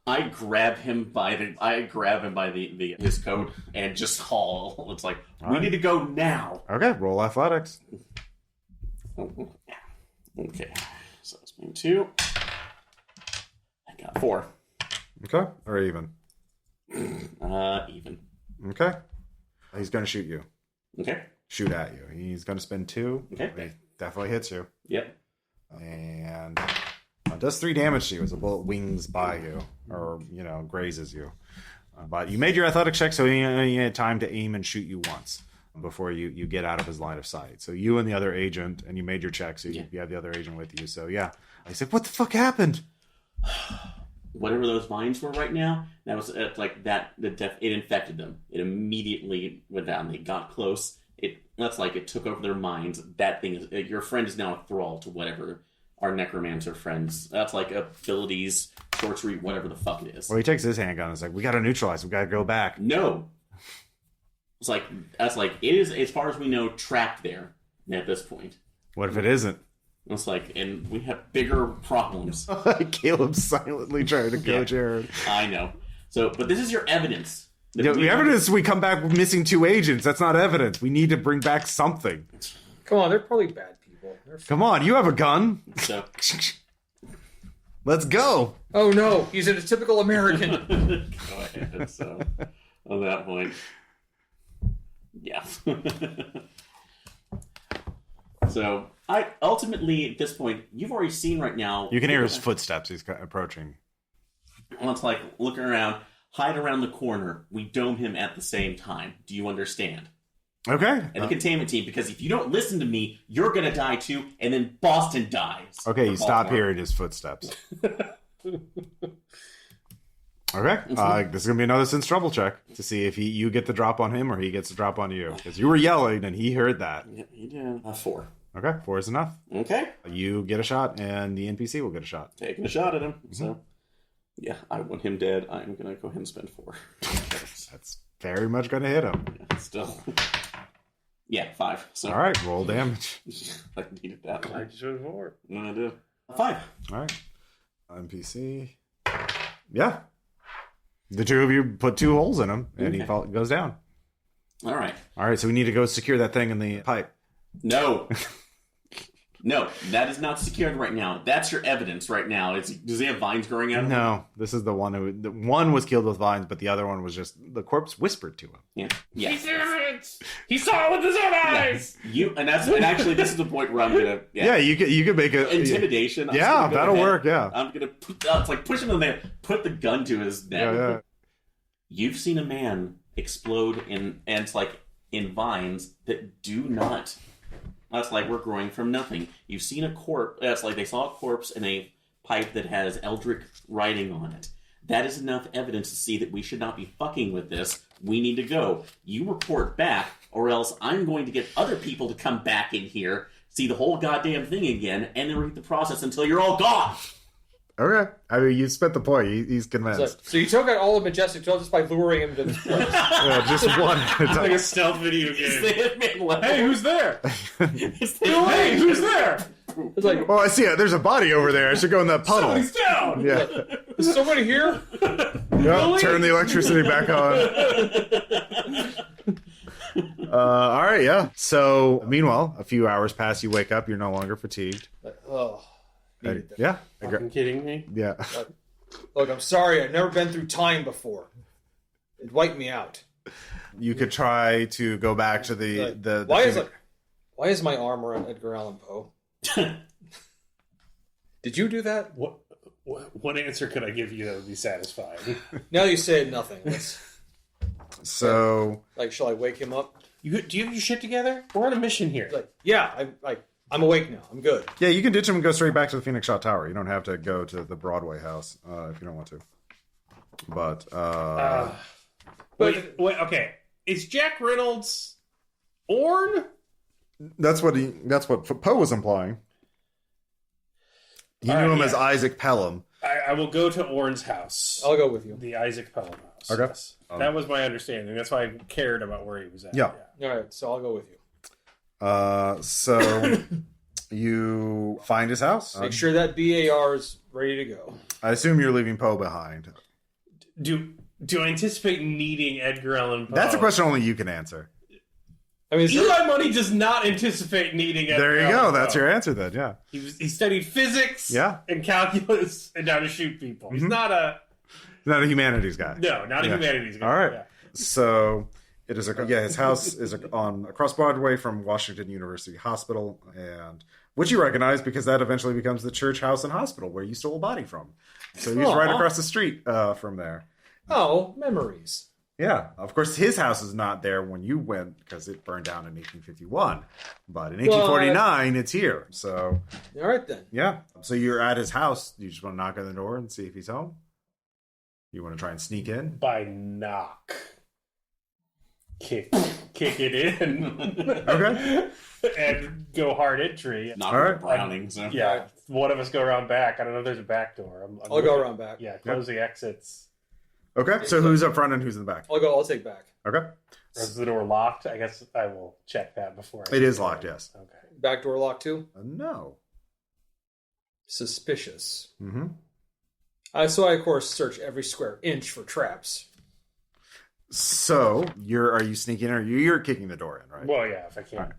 I grab him by his coat and just haul. It's like, we need to go now. Okay, roll athletics. Okay, so it's been 2. I got 4. Okay, or even. Even. Okay. He's going to shoot you. Okay. Shoot at you. He's going to spend 2. Okay. He definitely hits you. Yep. And does 3 damage to you as a bullet wings by you, or grazes you. But you made your athletic check, so he had time to aim and shoot you once before you get out of his line of sight. So you and the other agent, and you made your check, so you have the other agent with you. So yeah, I said, "What the fuck happened?" Whatever those vines were right now, that was like that. It infected them. It immediately went down. They got close. That's like it took over their minds. That thing is, your friend is now a thrall to whatever our necromancer friends. That's like abilities, sorcery, whatever the fuck it is. Well, he takes his handgun and is like, "We got to neutralize. We got to go back." No, it is, as far as we know, trapped there at this point. What if it isn't? It's like, and we have bigger problems. Caleb's silently trying to coach Jared. I know. So, but this is your evidence. The evidence we come back with missing 2 agents. That's not evidence. We need to bring back something. Come on, they're probably bad people. Come on, you have a gun. So, let's go. Oh no, he's a typical American. go ahead. So, on that point, yeah. So, ultimately at this point, you've already seen right now. You can hear his footsteps. He's approaching. Let's looking around. Hide around the corner. We dome him at the same time. Do you understand? Okay. And the containment team, because if you don't listen to me, you're going to die too, and then Boston dies. Okay, you stop hearing his footsteps. Okay. This is going to be another sense trouble check to see if you get the drop on him or he gets the drop on you. Because you were yelling and he heard that. Yeah, he did. 4. Okay, 4 is enough. Okay. You get a shot and the NPC will get a shot. Taking a shot at him. Mm-hmm. So, yeah, I want him dead. I'm going to go ahead and spend 4. That's very much going to hit him. Yeah, still. Yeah, 5. So. All right, roll damage. I needed that one. I should have 4. No, I did. 5. All right. NPC. Yeah. The 2 of you put 2 holes in him, and he goes down. All right. All right, so we need to go secure that thing in the pipe. No. No, that is not secured right now. That's your evidence right now. Does he have vines growing out of him? No, this is the one the one was killed with vines, but the other one was just the corpse whispered to him. Yeah. He saw it with his own eyes. And actually this is the point where I'm gonna you could make a intimidation. Yeah, that'll work. Yeah, I'm gonna it's like push him in there, put the gun to his neck. Yeah. You've seen a man explode in vines that do not. That's like we're growing from nothing. You've seen a corpse. That's like they saw a corpse in a pipe that has Eldritch writing on it. That is enough evidence to see that we should not be fucking with this. We need to go. You report back, or else I'm going to get other people to come back in here, see the whole goddamn thing again, and then repeat the process until you're all gone. Okay. I mean, you spent the point. He's convinced. So you took out all of Majestic 12 just by luring him to this place. Yeah, just one. It's like a stealth video It's game. the Hitman level. Hey, who's there? It's the Hey, who's there? It's like, Oh, I see it. There's a body over there. I should go in that puddle. Somebody's down. Yeah. is somebody here? Yep, turn the electricity back on. All right, yeah. So, meanwhile, a few hours pass. You wake up. You're no longer fatigued. Oh, needed that. Yeah. Fucking kidding me? Yeah. Look, I'm sorry. I've never been through time before. It wiped me out. You could try to go back to the Why is my arm around Edgar Allan Poe? Did you do that? What answer could I give you that would be satisfying? Now you say nothing. So, Shall I wake him up? Do you have your shit together? We're on a mission here. Yeah, I'm awake now. I'm good. yeah, you can ditch him and go straight back to the Phoenix Shot Tower. You don't have to go to the Broadway house if you don't want to. But wait, okay. Is Jack Reynolds Orn? that's what Poe was implying. He knew him as Isaac Pelham. I will go to Orn's house. I'll go with you. The Isaac Pelham house. Okay. Yes. That was my understanding. That's why I cared about where he was at. Yeah. All right, so I'll go with you. So you find his house. Make sure that BAR is ready to go. I assume you're leaving Poe behind. Do I anticipate needing Edgar Allan Poe? That's a question only you can answer. I mean, Eli Money does not anticipate needing Edgar There you Allan go. Poe. That's your answer then. Yeah. He studied physics Yeah. and calculus and how to shoot people. He's not a humanities guy. not a humanities guy. All right. Yeah. So it is his house is on across Broadway from Washington University Hospital, and which you recognize because that eventually becomes the church, house, and hospital where you stole a body from. So he's right across the street from there. oh, memories. Yeah, of course, his house is not there when you went because it burned down in 1851. But in 1849, it's here. So, All right, then. yeah. So you're at his house. You just want to knock on the door and see if he's home? You want to try and sneak in? By knock. Kick it in. Okay. And go hard entry. Not All with right. Browning, so. Yeah, one of us go around back. I don't know if there's a back door. I'll go around back. Yeah, close the exits. Okay, so who's up front and who's in the back? I'll take back. Okay. Is the door locked? I guess I will check that before. It is locked, yes. Okay. Back door locked too? No. Suspicious. Mm-hmm. So I, of course, search every square inch for traps. So are you sneaking in or you're kicking the door in, right? Well, yeah, if I can. All right.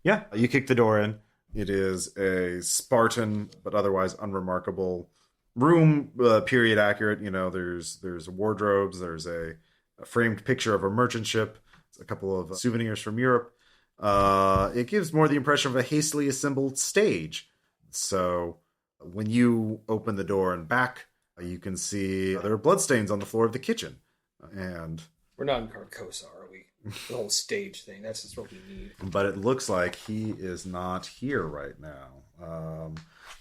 Yeah, you kick the door in. It is a Spartan but otherwise unremarkable room, period accurate. You know, there's wardrobes, there's a framed picture of a merchant ship, a couple of souvenirs from Europe. It gives more the impression of a hastily assembled stage. So when you open the door and back, you can see there are bloodstains on the floor of the kitchen. And We're not in Carcosa, are we? The whole stage thing. That's just what we need. but it looks like he is not here right now.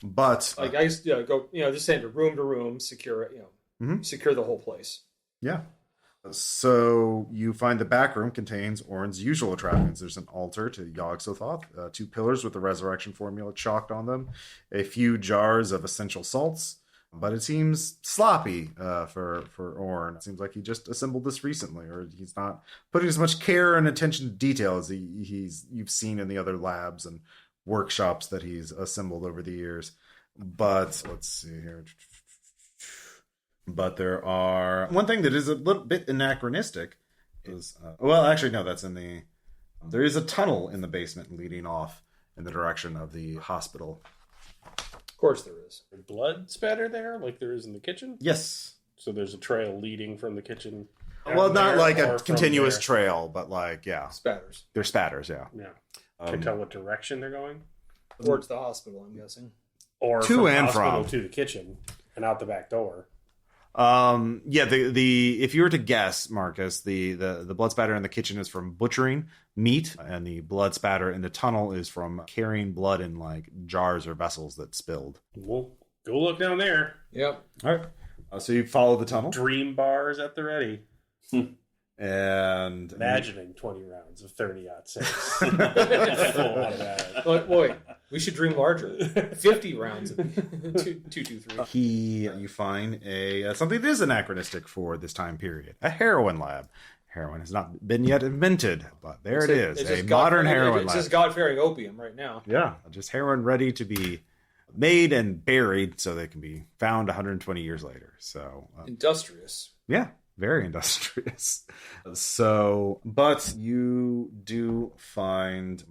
But I used to go, just send room to room, secure it, secure the whole place. yeah. So you find the back room contains Orn's usual trappings. There's an altar to Yog-Sothoth, 2 pillars with the resurrection formula chalked on them, a few jars of essential salts, but it seems sloppy for Orn. It seems like he just assembled this recently, or he's not putting as much care and attention to detail as you've seen in the other labs and workshops that he's assembled over the years. But let's see here. But there are one thing that is a little bit anachronistic is there is a tunnel in the basement leading off in the direction of the hospital. Of course there is. Blood spatter there, like there is in the kitchen? Yes. So there's a trail leading from the kitchen. Well, not there like or a from continuous there? trail, but like, yeah. Spatters. They're spatters, yeah. Yeah. Can tell what direction they're going? Towards the hospital, I'm guessing. Or To from and the hospital from. to the kitchen and out the back door. Yeah, the if you were to guess, Marcus, the blood spatter in the kitchen is from butchering meat, and the blood spatter in the tunnel is from carrying blood in like jars or vessels that spilled. We'll go look down there. Yep. All right. So you follow the tunnel, Dream bars at the ready. and Imagining 20 rounds of 30-06. Full automatic. But wait, We should dream larger. 50 rounds. 223. You find something that is anachronistic for this time period. A heroin lab. Heroin has not been yet invented, but there it is. A modern heroin lab. It's just God-fearing opium right now. Yeah, just heroin ready to be made and buried so they can be found 120 years later. So industrious. Yeah, very industrious. So, but you do find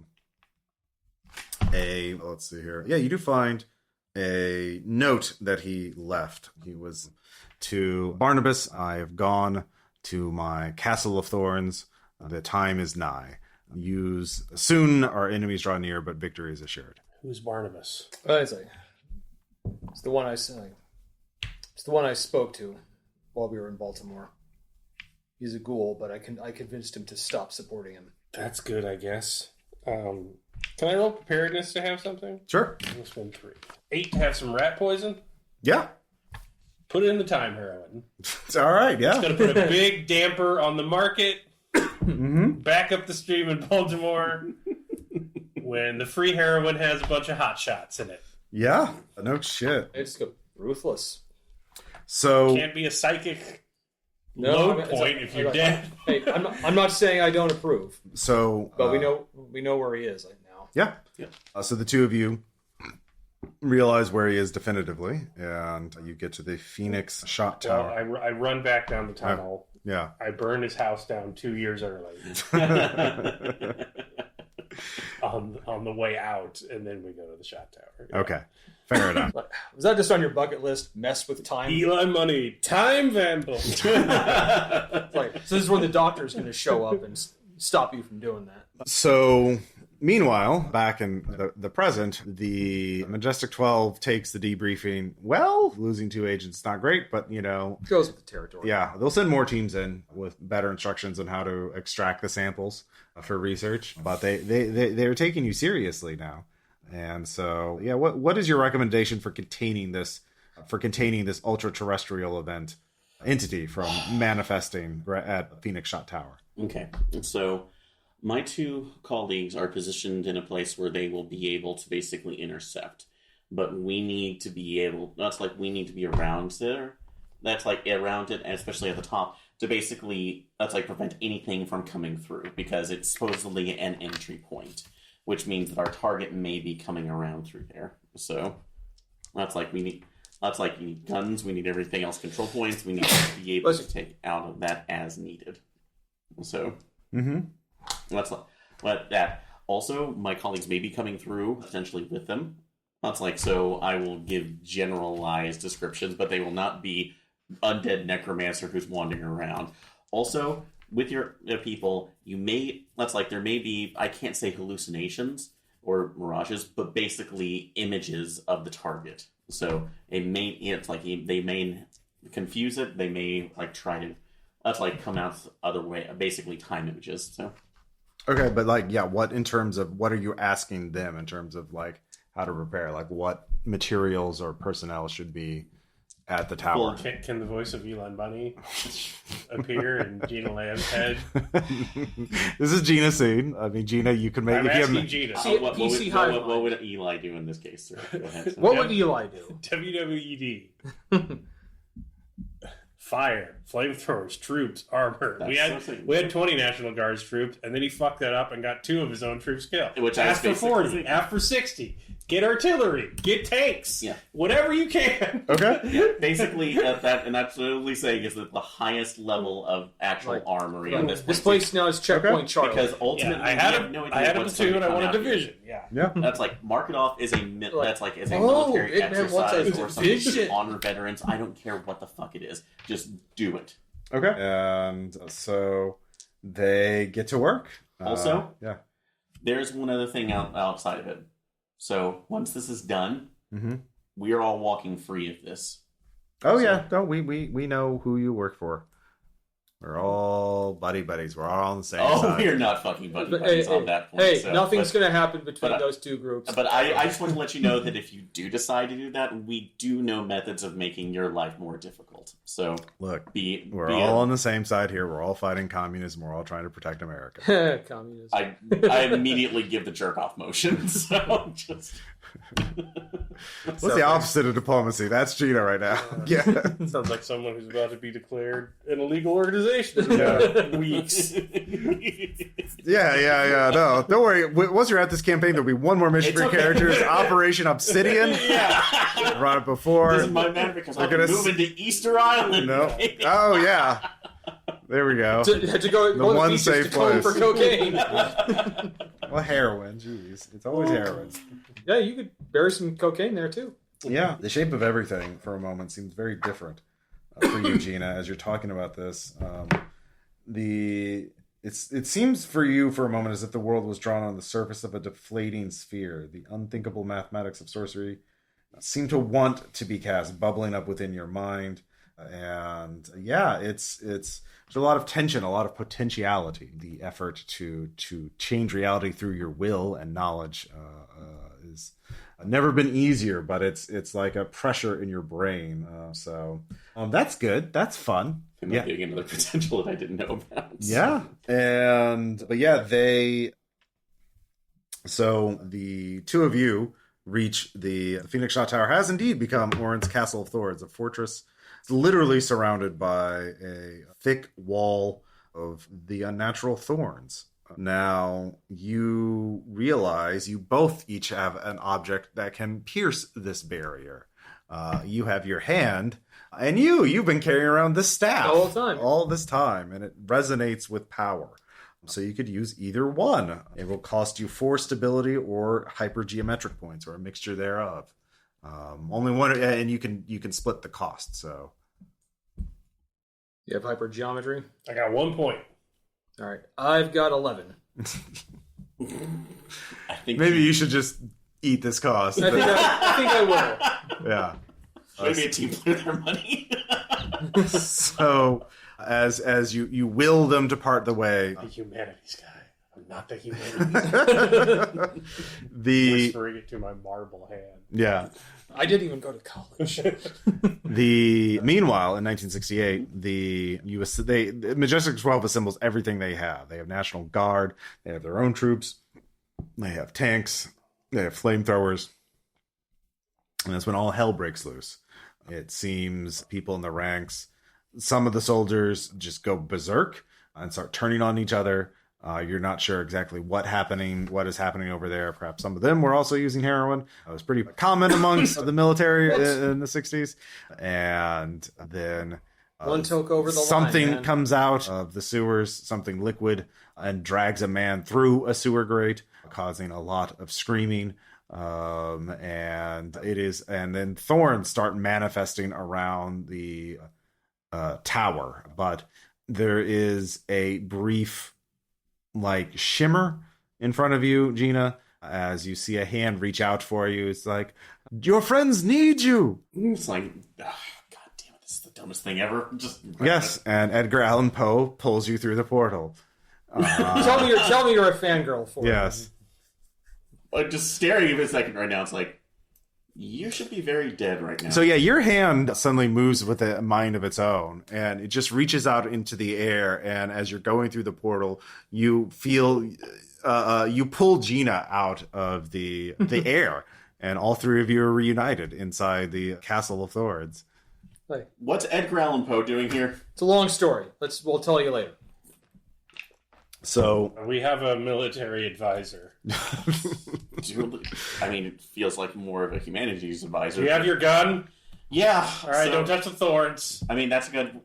let's see here. Yeah, you do find a note that he left. He was to Barnabas, I have gone to my castle of thorns. The time is nigh. Soon our enemies draw near, but victory is assured. Who's Barnabas? It's the one I spoke to while we were in Baltimore. He's a ghoul, but I convinced him to stop supporting him. That's good, I guess. Can I roll preparedness to have something? Sure. I'll spend 3. 8 to have some rat poison. Yeah. Put it in the time heroin. It's all right, yeah. It's going to put a big damper on the market. Back up the stream in Baltimore when the free heroin has a bunch of hot shots in it. Yeah, no shit. It's ruthless. So can't be a psychic low point if you're dead. Hey, I'm not saying I don't approve. So, but we know where he is now. Yeah. So the two of you realize where he is definitively, and you get to the Phoenix shot tower. Well, I run back down the tunnel. Yeah. I burn his house down 2 years early. on the way out, and then we go to the shot tower. Yeah. Okay. Fair enough. Was that just on your bucket list? Mess with time? Eli Money, time vandal. So this is where the doctor's going to show up and stop you from doing that. So, meanwhile, back in the present, the Majestic 12 takes the debriefing. Well, losing 2 agents is not great, but, goes with the territory. Yeah, they'll send more teams in with better instructions on how to extract the samples for research. But they're taking you seriously now. And so, yeah, what is your recommendation for containing this ultra-terrestrial entity from manifesting at Phoenix Shot Tower? Okay, so my 2 colleagues are positioned in a place where they will be able to basically intercept. But we need to be we need to be around there. That's like around it, and especially at the top, to basically, prevent anything from coming through, because it's supposedly an entry point, which means that our target may be coming around through there. So we need guns, we need everything else, control points, we need to be able to take out of that as needed. So that. Also, my colleagues may be coming through potentially with them. So I will give generalized descriptions, but they will not be undead necromancer who's wandering around. Also, with your people, you may, there may be, I can't say hallucinations or mirages, but basically images of the target. So they may confuse it, they may try to, come out the other way, basically time images. So. Okay, but what in terms of, what are you asking them in terms of how to prepare? What materials or personnel should be at the tower? Well, can the voice of Elon Bunny appear in Gina Lamb's head? This is Gina's scene. I mean, Gina, you can make... I'm asking Gina. What would Eli do in this case, sir? Go ahead. What would Eli do? WWED. Fire, flamethrowers, troops, armor. We had 20 National Guards troops, and then he fucked that up and got 2 of his own troops killed. Ask for 40, ask for 60. Get artillery, get tanks, whatever you can. Okay. Yeah, basically, that's literally saying is that the highest level of actual armory on this place. This place now is checkpoint Charlie. Because ultimately, I had a platoon, I want a division. Yeah. That's mark it off as a military exercise or something to honor veterans. I don't care what the fuck it is. Just do it. Okay. And so they get to work. Also, there's one other thing outside of it. So once this is done, we are all walking free of this. Oh, so. Yeah. No, we know who you work for. We're all buddies. We're all on the same Oh, side. we're not fucking buddies on that point. Hey, nothing's going to happen between those two groups. But I just want to let you know that if you do decide to do that, we do know methods of making your life more difficult. So Look, we're all on the same side here. We're all fighting communism. We're all trying to protect America. Communism. I immediately give the jerk off motion. So just What's the opposite of diplomacy? That's Gina right now. Yeah. Sounds like someone who's about to be declared an illegal organization in weeks. Yeah. No, don't worry. Once you're at this campaign, there'll be one more mission for characters. Operation Obsidian. yeah. I brought it before. This is my man because I'm moving to Easter Island. No. Oh yeah. There we go. To go The one safe to comb place. for cocaine. Well, heroin. Jeez, it's always heroin. Yeah, you could bury some cocaine there too. Yeah, the shape of everything for a moment seems very different for you, Gina, as you're talking about this. It seems for you for a moment as if the world was drawn on the surface of a deflating sphere. The unthinkable mathematics of sorcery seem to want to be cast, bubbling up within your mind. And yeah, it's there's a lot of tension, a lot of potentiality. The effort to change reality through your will and knowledge is never been easier, but it's like a pressure in your brain. So that's good. That's fun. It might be another potential that I didn't know about. Yeah, so the two of you reach the Phoenix Shot Tower. Has indeed become Orin's Castle of Thorns, a fortress. It's literally surrounded by a thick wall of the unnatural thorns. Now, you realize you both each have an object that can pierce this barrier. You have your hand, and you've been carrying around this staff all this time, and it resonates with power. So you could use either one. It will cost you 4 stability or hypergeometric points, or a mixture thereof. Only one, and you can split the cost. So you have hypergeometry. I got 1 point. All right, I've got 11. I think maybe you should just eat this cost. I think I will. Yeah. Maybe a team play their money. So as you will them to part the way, The humanities guy. I'm not the humanities guy. Whispering it to my marble hand. Yeah. I didn't even go to college. Meanwhile, in 1968, the Majestic 12 assembles everything they have. They have National Guard. They have their own troops. They have tanks. They have flamethrowers. And that's when all hell breaks loose. It seems people in the ranks, some of the soldiers just go berserk and start turning on each other. You're not sure exactly what is happening over there. Perhaps some of them were also using heroin. It was pretty common amongst the military in the 60s. And then one took over the something line, comes out of the sewers, something liquid, and drags a man through a sewer grate, causing a lot of screaming. And then thorns start manifesting around the tower. But there is a brief shimmer in front of you, Gina, as you see a hand reach out for you. It's like, your friends need you. It's like, God damn it, this is the dumbest thing ever. Yes, and Edgar Allan Poe pulls you through the portal. Tell me you're a fangirl for yes. Like, just staring at it a second right now, it's like, you should be very dead right now. So yeah, your hand suddenly moves with a mind of its own, and it just reaches out into the air. And as you're going through the portal, you feel you pull Gina out of the air, and all three of you are reunited inside the Castle of Thorns. What's Edgar Allan Poe doing here? It's a long story. We'll tell you later. So we have a military advisor. It feels like more of a humanities advisor. Do you have your gun? Yeah. All right, don't touch the thorns. That's a good.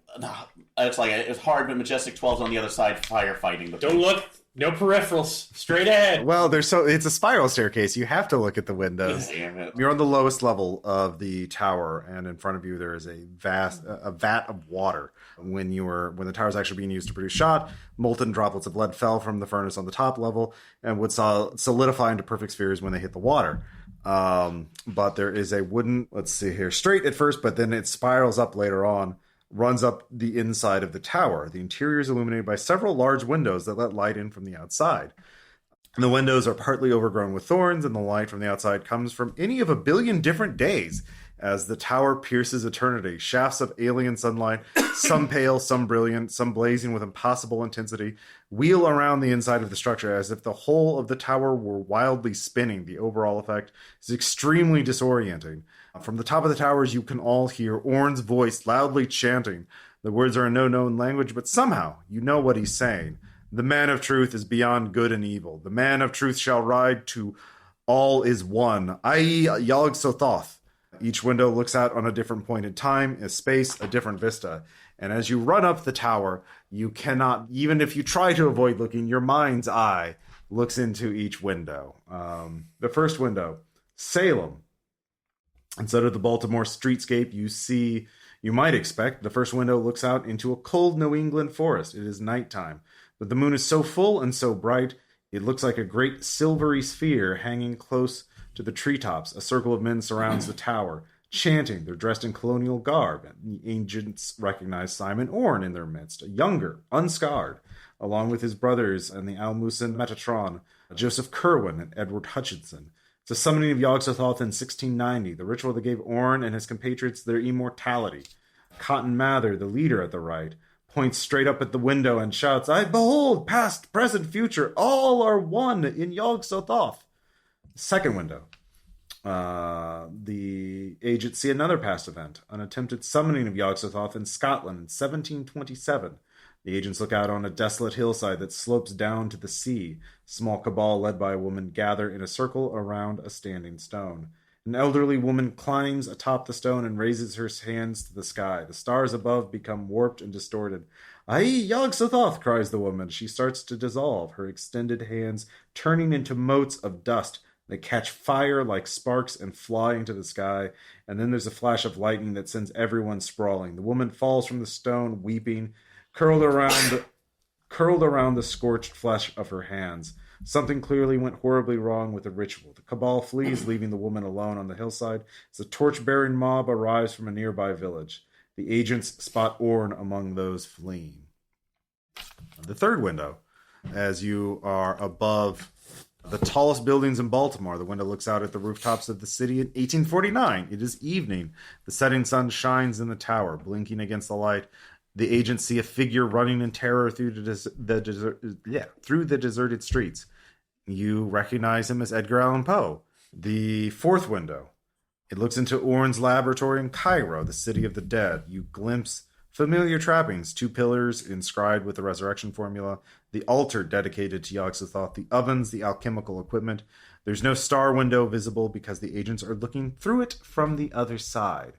It's hard, but Majestic 12's on the other side, firefighting. Don't look. No peripherals. Straight ahead. Well, it's a spiral staircase. You have to look at the windows. Damn it. You're on the lowest level of the tower, and in front of you there is a vat of water. When the tower is actually being used to produce shot, molten droplets of lead fell from the furnace on the top level and would solidify into perfect spheres when they hit the water. But there is a wooden, let's see here, straight at first, but then it spirals up later on. runs up the inside of the tower. The interior is illuminated by several large windows that let light in from the outside. And the windows are partly overgrown with thorns, and the light from the outside comes from any of a billion different days as the tower pierces eternity. Shafts of alien sunlight, some pale, some brilliant, some blazing with impossible intensity, wheel around the inside of the structure as if the whole of the tower were wildly spinning. The overall effect is extremely disorienting. From the top of the towers, you can all hear Orn's voice loudly chanting. The words are in no known language, but somehow you know what he's saying. The man of truth is beyond good and evil. The man of truth shall ride to all is one, i.e. Yog-Sothoth. Each window looks out on a different point in time, a space, a different vista. And as you run up the tower, you cannot, even if you try to avoid looking, your mind's eye looks into each window. The first window, Salem. Instead of the Baltimore streetscape you might expect, the first window looks out into a cold New England forest. It is nighttime, but the moon is so full and so bright, it looks like a great silvery sphere hanging close to the treetops. A circle of men surrounds the tower, chanting. They're dressed in colonial garb. And the agents recognize Simon Orn in their midst, a younger, unscarred, along with his brothers and the Almusan Metatron, Joseph Kerwin and Edward Hutchinson. It's a summoning of Yog-Sothoth in 1690, the ritual that gave Orn and his compatriots their immortality. Cotton Mather, the leader at the right, points straight up at the window and shouts, I behold, past, present, future, all are one in Yog-Sothoth. Second window. The agents see another past event, an attempted summoning of Yog-Sothoth in Scotland in 1727. The agents look out on a desolate hillside that slopes down to the sea. Small cabal led by a woman gather in a circle around a standing stone. An elderly woman climbs atop the stone and raises her hands to the sky. The stars above become warped and distorted. Aye, Yog-Sothoth, cries the woman. She starts to dissolve, her extended hands turning into motes of dust. They catch fire like sparks and fly into the sky, and then there's a flash of lightning that sends everyone sprawling. The woman falls from the stone, weeping, curled around the scorched flesh of her hands. Something clearly went horribly wrong with the ritual. The cabal flees, leaving the woman alone on the hillside, as a torch-bearing mob arrives from a nearby village. The agents spot Orn among those fleeing. The third window, as you are above the tallest buildings in Baltimore. The window looks out at the rooftops of the city in 1849. It is evening. The setting sun shines in the tower, blinking against the light. The agents see a figure running in terror through the deserted streets. You recognize him as Edgar Allan Poe. The fourth window. It looks into Orn's laboratory in Cairo, the city of the dead. You glimpse familiar trappings, 2 pillars inscribed with the resurrection formula, the altar dedicated to Yog-Sothoth, the ovens, the alchemical equipment. There's no star window visible because the agents are looking through it from the other side.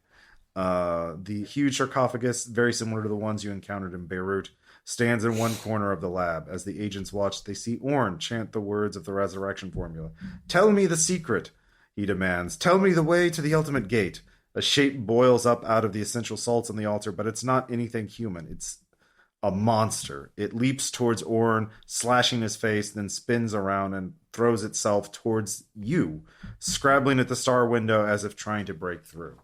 The huge sarcophagus, very similar to the ones you encountered in Beirut, stands in one corner of the lab. As the agents watch, they see Orn chant the words of the resurrection formula. Tell me the secret, he demands. Tell me the way to the ultimate gate. A shape boils up out of the essential salts on the altar, but it's not anything human. It's a monster. It leaps towards Orn, slashing his face, then spins around and throws itself towards you, scrabbling at the star window as if trying to break through.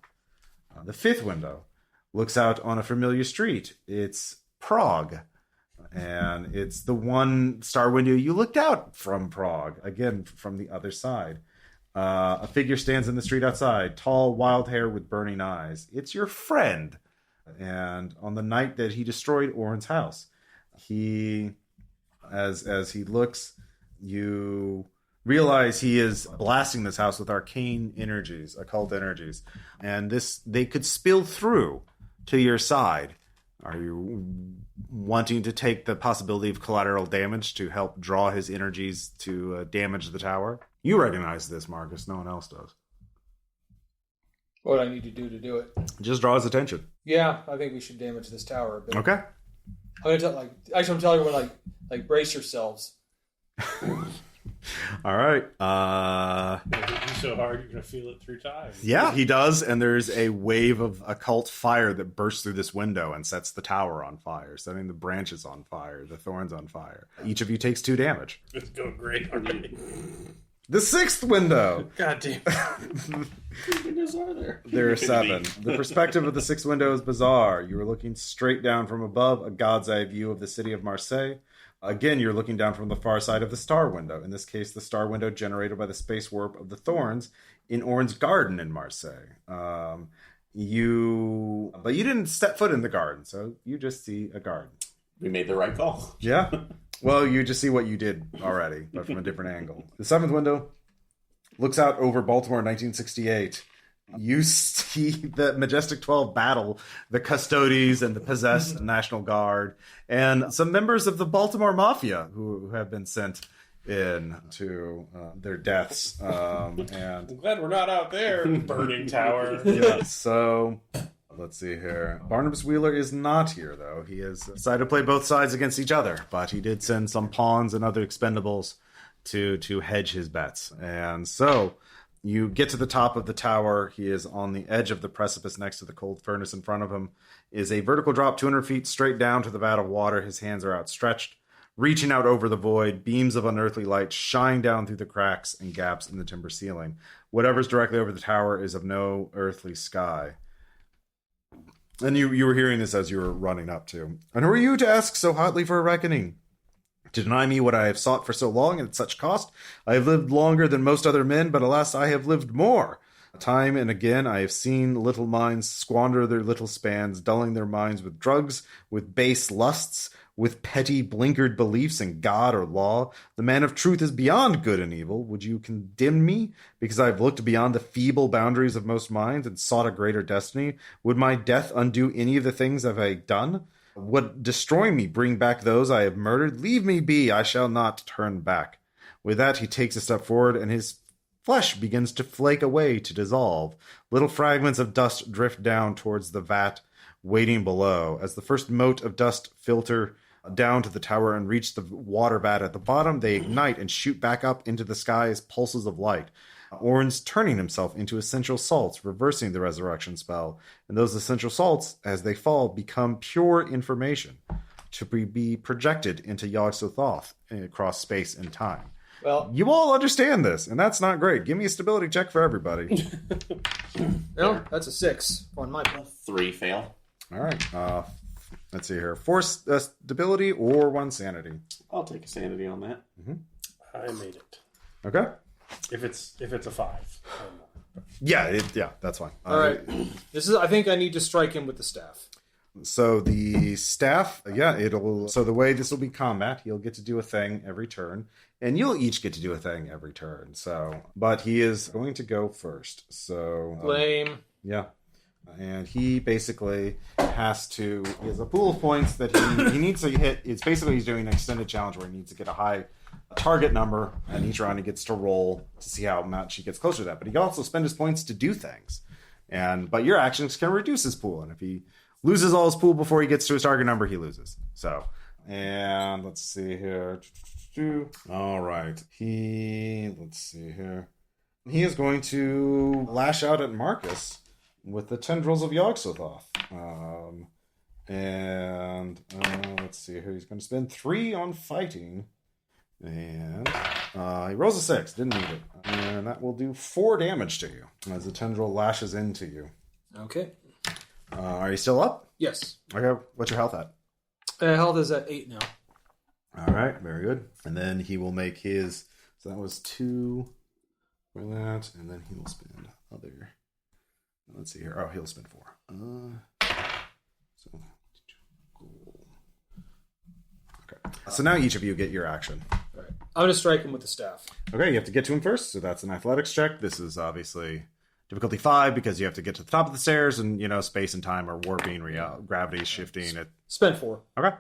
The fifth window looks out on a familiar street. It's Prague, and it's the one star window you looked out from Prague, again from the other side. A figure stands in the street outside, tall, wild hair with burning eyes. It's your friend. And on the night that he destroyed Orn's house, as he looks, you realize he is blasting this house with arcane energies, occult energies. And they could spill through to your side. Are you wanting to take the possibility of collateral damage to help draw his energies to damage the tower? You recognize this, Marcus. No one else does. What do I need to do it? Just draw his attention. Yeah, I think we should damage this tower a bit. Okay. I'm gonna tell everyone brace yourselves. All right. It's so hard you're gonna feel it through time. Yeah, he does, and there's a wave of occult fire that bursts through this window and sets the tower on fire, setting the branches on fire, the thorns on fire. Each of you takes 2 damage. It's going great already. The 6th window. God damn. How many windows are there? There are 7. The perspective of the 6th window is bizarre. You are looking straight down from above, a god's eye view of the city of Marseille. Again, you're looking down from the far side of the star window. In this case, the star window generated by the space warp of the Thorns in Orn's garden in Marseille. But you didn't step foot in the garden, so you just see a garden. We made the right call. Yeah. Well, you just see what you did already, but from a different angle. The 7th window looks out over Baltimore 1968. You see the Majestic 12 battle the Custodes and the possessed National Guard and some members of the Baltimore Mafia who have been sent in to their deaths. And I'm glad we're not out there. Burning tower. yeah, so let's see here. Barnabas Wheeler is not here, though. He has decided to play both sides against each other, but he did send some pawns and other expendables to hedge his bets. And so you get to the top of the tower. He is on the edge of the precipice next to the cold furnace. In front of him is a vertical drop 200 feet straight down to the vat of water. His hands are outstretched, reaching out over the void. Beams of unearthly light shine down through the cracks and gaps in the timber ceiling. Whatever's directly over the tower is of no earthly sky. And you were hearing this as you were running up to. And who are you to ask so hotly for a reckoning? To deny me what I have sought for so long and at such cost? I have lived longer than most other men, but alas, I have lived more. Time and again I have seen little minds squander their little spans, dulling their minds with drugs, with base lusts, with petty blinkered beliefs in God or law. The man of truth is beyond good and evil. Would you condemn me because I have looked beyond the feeble boundaries of most minds and sought a greater destiny? Would my death undo any of the things I have done? Would destroying me bring back those I have murdered? Leave me be, I shall not turn back. With that he takes a step forward, and his flesh begins to flake away, to dissolve. Little fragments of dust drift down towards the vat waiting below. As the first mote of dust filter down to the tower and reach the water vat at the bottom, they ignite and shoot back up into the sky as pulses of light. Orn's turning himself into essential salts, reversing the resurrection spell. And those essential salts, as they fall, become pure information to be projected into Yog-Sothoth across space and time. Well, you all understand this, and that's not great. Give me a stability check for everybody. no, that's a 6 on my part. 3 fail. All right. Let's see here. 4 stability or 1 sanity. I'll take a sanity on that. Mm-hmm. I made it. Okay. If it's a 5. Yeah, that's fine. All right. I think I need to strike him with the staff. So the staff, so the way this will be combat, he'll get to do a thing every turn, and you'll each get to do a thing every turn. So, but he is going to go first. So Lame. Yeah. And he basically he has a pool of points that he needs to hit. It's basically he's doing an extended challenge where he needs to get a high target number, and each round he gets to roll to see how much he gets closer to that. But he can also spend his points to do things. But your actions can reduce his pool. And if he loses all his pool before he gets to his target number, he loses. So, and let's see here. All right. Let's see here. He is going to lash out at Marcus with the tendrils of Yog-Sothoth. Let's see here. He's going to spend 3 on fighting. And he rolls a 6. Didn't need it. And that will do 4 damage to you as the tendril lashes into you. Okay. Are you still up? Yes. Okay. What's your health at? Health is at 8 now. All right. Very good. And then he will make his... So that was 2 for that. And then he will spend other... Let's see here. Oh, he'll spend 4. Okay. So now each of you get your action. All right. I'm going to strike him with the staff. Okay, you have to get to him first, so that's an athletics check. This is obviously difficulty 5 because you have to get to the top of the stairs, and space and time are warping, gravity is shifting. Spend 4. Okay.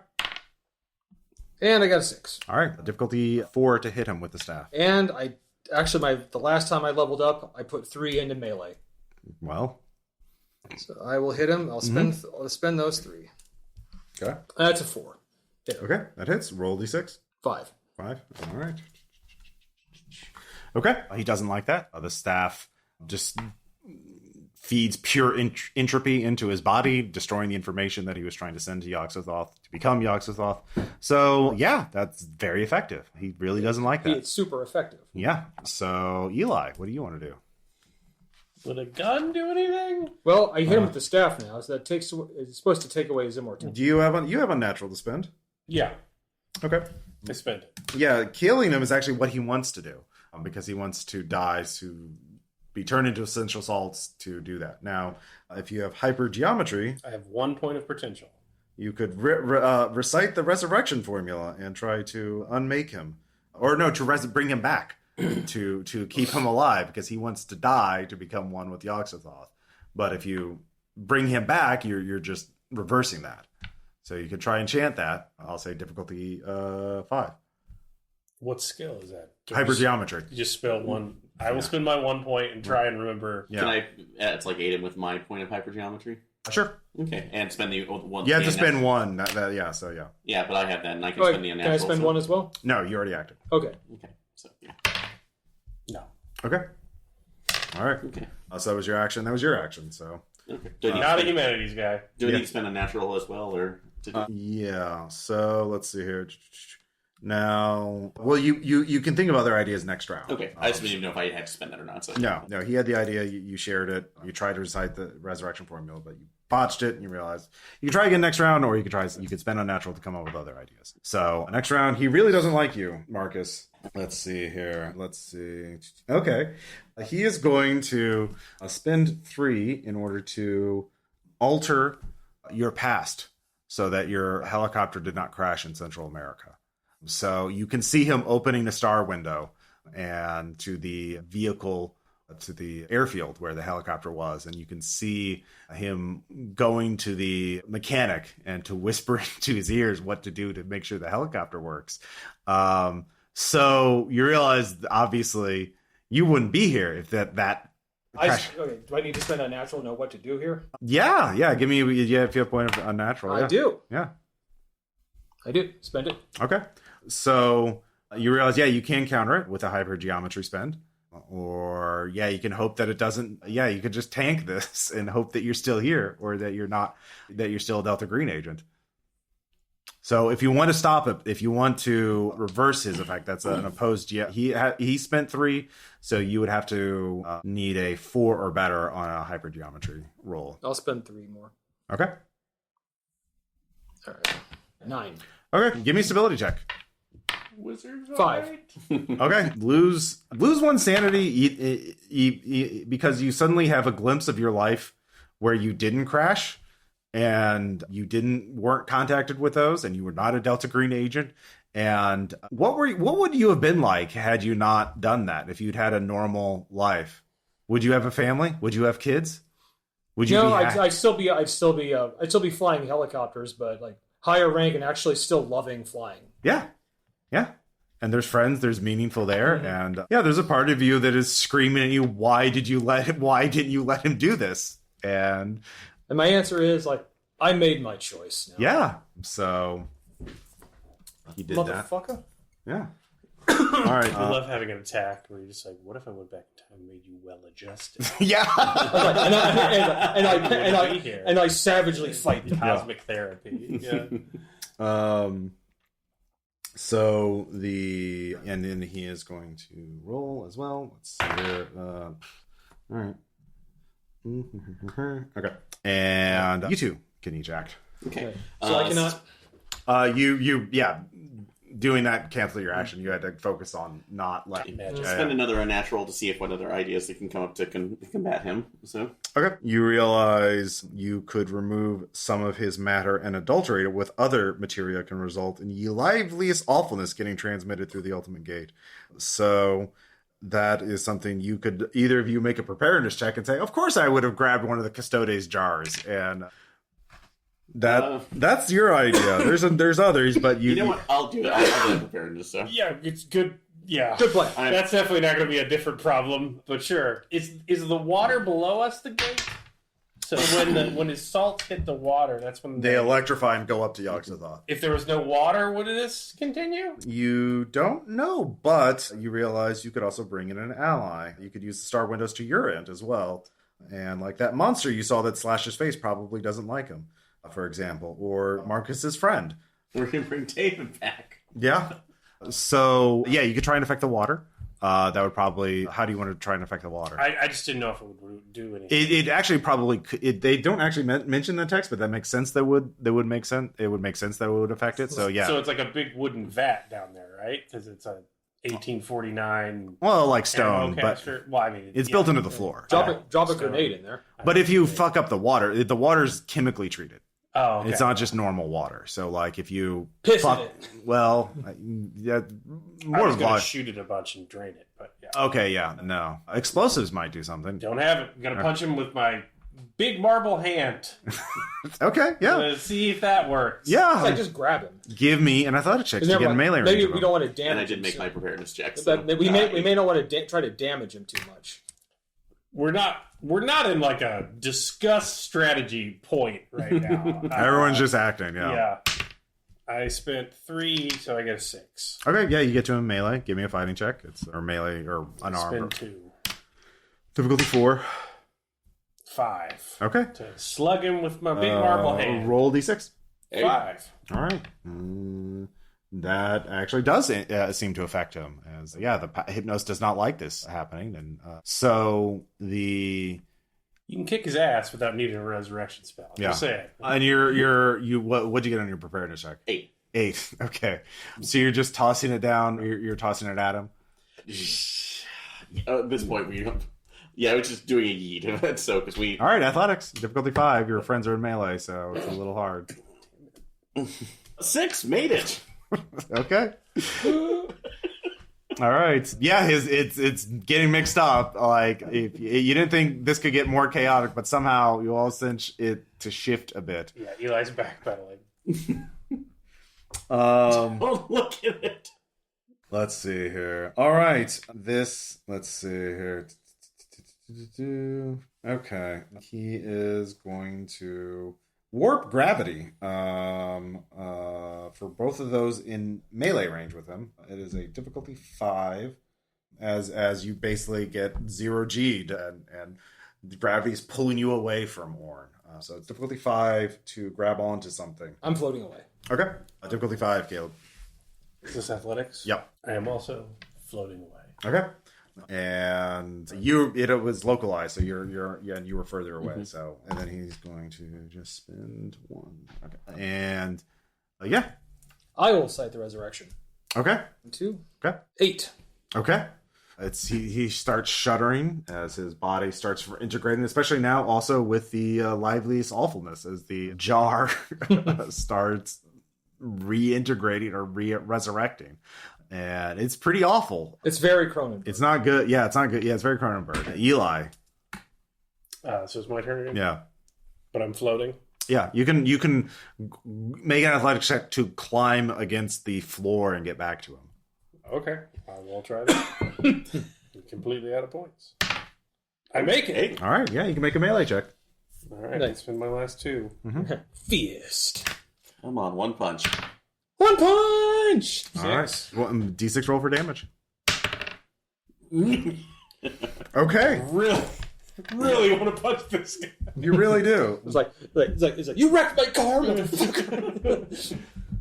And I got a 6. All right, difficulty 4 to hit him with the staff. And the last time I leveled up, I put 3 into melee. Well, so I will hit him. I'll spend those 3. Okay. That's a 4. Okay, that hits. Roll d6. 5. 5. All right. Okay. He doesn't like that. The staff just feeds pure entropy into his body, destroying the information that he was trying to send to Yog-Sothoth to become Yog-Sothoth. So, yeah, that's very effective. He really doesn't like that. It's super effective. Yeah. So, Eli, what do you want to do? Would a gun do anything? Well, I hit him with the staff now, so that it's supposed to take away his immortality. Do you have a natural to spend? Yeah. Okay. I spend it. Yeah, killing him is actually what he wants to do, because he wants to die to be turned into essential salts to do that. Now, if you have hypergeometry, I have 1 point of potential. you could recite the resurrection formula and try to unmake him, or no, to bring him back to keep him alive, because he wants to die to become one with Yog-Sothoth. But if you bring him back, you're just reversing that. So you could try and chant that. I'll say difficulty 5. What skill is that? Hypergeometry. You just spell one. I will spend my 1 point and try and remember. Yeah. Can I? It's like aid him with my point of hypergeometry. Sure. Okay, and spend the one. You have to spend one. Yeah. So yeah. Yeah, but I have that, and I can Oh, spend the can unnatural. I spend one as well? No, you already acted. Okay. Okay, so yeah. No. Okay. All right. Okay. So that was your action. That was your action. So. Okay. Do I need Not a to spend- humanities guy. Do I need to spend a natural as well, or? Yeah. So let's see here. Now, well, you can think of other ideas next round. Okay, I just didn't even know if I had to spend that or not. So. No, he had the idea. You shared it. You tried to recite the resurrection formula, but you botched it, and you realized you can try again next round, or you could spend unnatural to come up with other ideas. So next round, he really doesn't like you, Marcus. Let's see here. Let's see. Okay, he is going to spend 3 in order to alter your past so that your helicopter did not crash in Central America. So you can see him opening the star window and to the vehicle, to the airfield where the helicopter was. And you can see him going to the mechanic and to whisper into his ears what to do to make sure the helicopter works. So you realize, obviously, you wouldn't be here if that Okay, do I need to spend a natural to know what to do here? Yeah. Give me, if you have a point of unnatural. I do. Yeah. I do. Spend it. Okay. So you realize, you can counter it with a hypergeometry spend. Or, you can hope that it doesn't. You could just tank this and hope that you're still here, or that you're still a Delta Green agent. So if you want to stop it, if you want to reverse his effect, that's an opposed. He spent 3, so you would have to need a 4 or better on a hypergeometry roll. I'll spend 3 more. Okay. All right. 9. Okay. Give me a stability check. Wizard 5. Okay, lose 1 sanity because you suddenly have a glimpse of your life where you didn't crash and you weren't contacted with those, and you were not a Delta Green agent. And what would you have been like had you not done that? If you'd had a normal life, would you have a family? Would you have kids? Would you? No, I'd still be flying helicopters, but like higher rank and actually still loving flying. Yeah. And there's friends, there's meaningful there, and there's a part of you that is screaming at you, why didn't you let him do this? And my answer is like, I made my choice now. Yeah. So he did that. Motherfucker. Yeah. All right. I love having an attack where you're just like, what if I went back in time and made you well adjusted? Yeah. and I savagely fight them. Cosmic therapy. Yeah. So and then he is going to roll as well. Let's see here. All right. Okay. And you 2 can each act. Okay. So I cannot. You doing that cancel your action. You had to focus on not letting. Spend another unnatural to see if what other ideas that can come up to combat him. So okay, you realize you could remove some of his matter and adulterate it with other materia can result in the liveliest awfulness getting transmitted through the ultimate gate. So that is something you could either of you make a preparedness check and say, of course I would have grabbed one of the Custodes jars, and that's your idea. There's others, but you know what? I'll do it. I'll do preparedness. So. Yeah, it's good. Yeah, good plan. That's definitely not going to be a different problem. But sure, is the water below us the gate? So when his salts hit the water, that's when they electrify and go up to Yog-Sothoth. If there was no water, would this continue? You don't know, but you realize you could also bring in an ally. You could use the star windows to your end as well. And like that monster you saw that slashed his face probably doesn't like him, for example. Or Marcus's friend. We're going to bring David back. Yeah. So, yeah, you could try and affect the water. That would probably... How do you want to try and affect the water? I just didn't know if it would do anything. It actually probably... they don't actually mention the text, but that makes sense. They would make sense. It would make sense that it would affect it. So, yeah. So it's like a big wooden vat down there, right? Because it's a 1849... Well, like stone, but well, I mean, it's built into the floor. Drop a grenade in there. But if you fuck up the water's chemically treated. Oh, okay. It's not just normal water. So, like, if you Piss in it. Well, yeah, I more was of going to like, shoot it a bunch and drain it, but yeah. okay, yeah, no, explosives might do something. Don't have it. I'm going to punch him with my big marble hand. Okay, yeah, To see if that works. yeah. It's like, just grab him. Give me an athletics check to get a melee range. Maybe of we him. don't want to damage And I him. did make my preparedness checks. But we may not want to try to damage him too much. We're not in like a discuss strategy point right now. Everyone's just acting. Yeah. Yeah. I spent 3, so I get a 6. Okay, yeah, you get to him melee. Give me a fighting check. It's or melee or unarmed. Spend 2. Difficulty 4. 5. Okay. To slug him with my big marble hand. Roll d6. 5. All right. That actually does seem to affect him. As the hypnos does not like this happening, and so the You can kick his ass without needing a resurrection spell. Just saying. And what'd you get on your preparedness check? 8. 8. Okay, so you're just tossing it down. You're tossing it at him. At this point, I was just doing a yeet. So because we. All right, athletics difficulty 5. Your friends are in melee, so it's a little hard. 6 made it. Okay. All right. Yeah, it's getting mixed up. Like, if you didn't think this could get more chaotic, but somehow you all cinch it to shift a bit. Yeah, Eli's backpedaling. Oh, look at it. Let's see here. All right. Let's see here. Okay. He is going to warp gravity for both of those in melee range with him. It is a difficulty 5 as you basically get 0G'd and gravity's pulling you away from Orn. So it's difficulty 5 to grab onto something. I'm floating away. Okay. Difficulty 5, Caleb. Is this athletics? Yep. I am also floating away. Okay. And it was localized, so you were further away. Mm-hmm. So, and then he's going to just spend 1. Okay. And I will cite the resurrection. Okay. 2. Okay. 8. Okay. He starts shuddering as his body starts integrating, especially now also with the liveliest awfulness as the jar starts reintegrating or resurrecting. And it's pretty awful. It's very Cronenberg. It's not good. Yeah, it's not good. Yeah, it's very Cronenberg. Eli. So it's my turn again? Yeah. But I'm floating? Yeah, you can make an athletics check to climb against the floor and get back to him. Okay. I will try that. I'm completely out of points. I make it. All right, yeah, you can make a melee check. All right, I spend my last 2. Mm-hmm. Fist. Come on, 1 punch. 1 punch! 6. All right. Well, D6 roll for damage. Okay. Really want to punch this guy. You really do. It's like, you wrecked my car, motherfucker!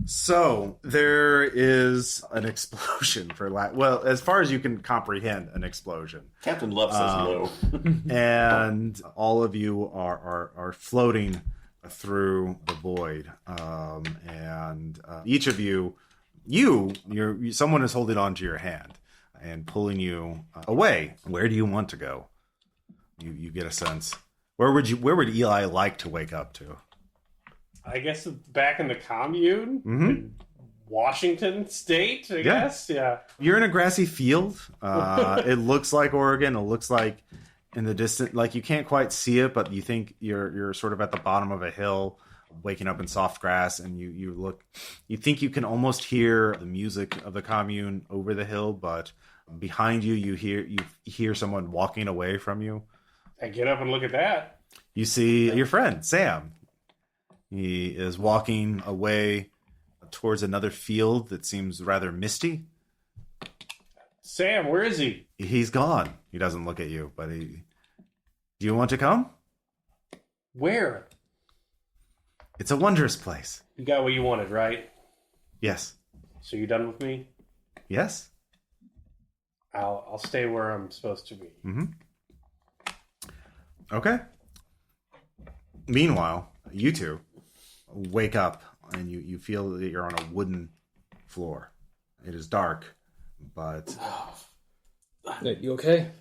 So, there is an explosion well, as far as you can comprehend, an explosion. Captain Love says no. And all of you are floating through the void, and each of someone is holding onto your hand and pulling you away. Where do you want to go? You get a sense. Where would Eli like to wake up to? I guess back in the commune, Mm-hmm. in Washington State. I guess, yeah. You're in a grassy field. It looks like Oregon. It looks like in the distance, like you can't quite see it, but you think you're sort of at the bottom of a hill, waking up in soft grass, and you think you can almost hear the music of the commune over the hill, but behind you hear someone walking away from you. I get up and look at that. You see your friend Sam. He is walking away towards another field that seems rather misty. Sam, where is he? He's gone. He doesn't look at you, but Do you want to come? Where? It's a wondrous place. You got what you wanted, right? Yes. So you done with me? Yes? I'll stay where I'm supposed to be. Mm-hmm. Okay. Meanwhile, you two wake up and you feel that you're on a wooden floor. It is dark, but... Hey, you okay?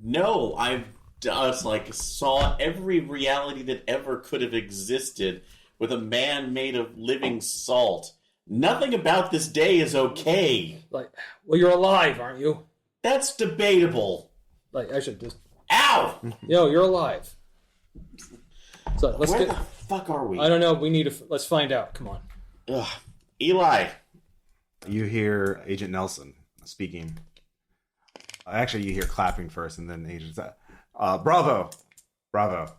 No, I just saw every reality that ever could have existed with a man made of living salt. Nothing about this day is okay. Well, you're alive, aren't you? That's debatable. I should just... Ow! You're alive. So let's Where the fuck are we? I don't know. We need to... Let's find out. Come on. Ugh. Eli. You hear Agent Nelson speaking. Actually, you hear clapping first, and then Agent... Bravo! Bravo.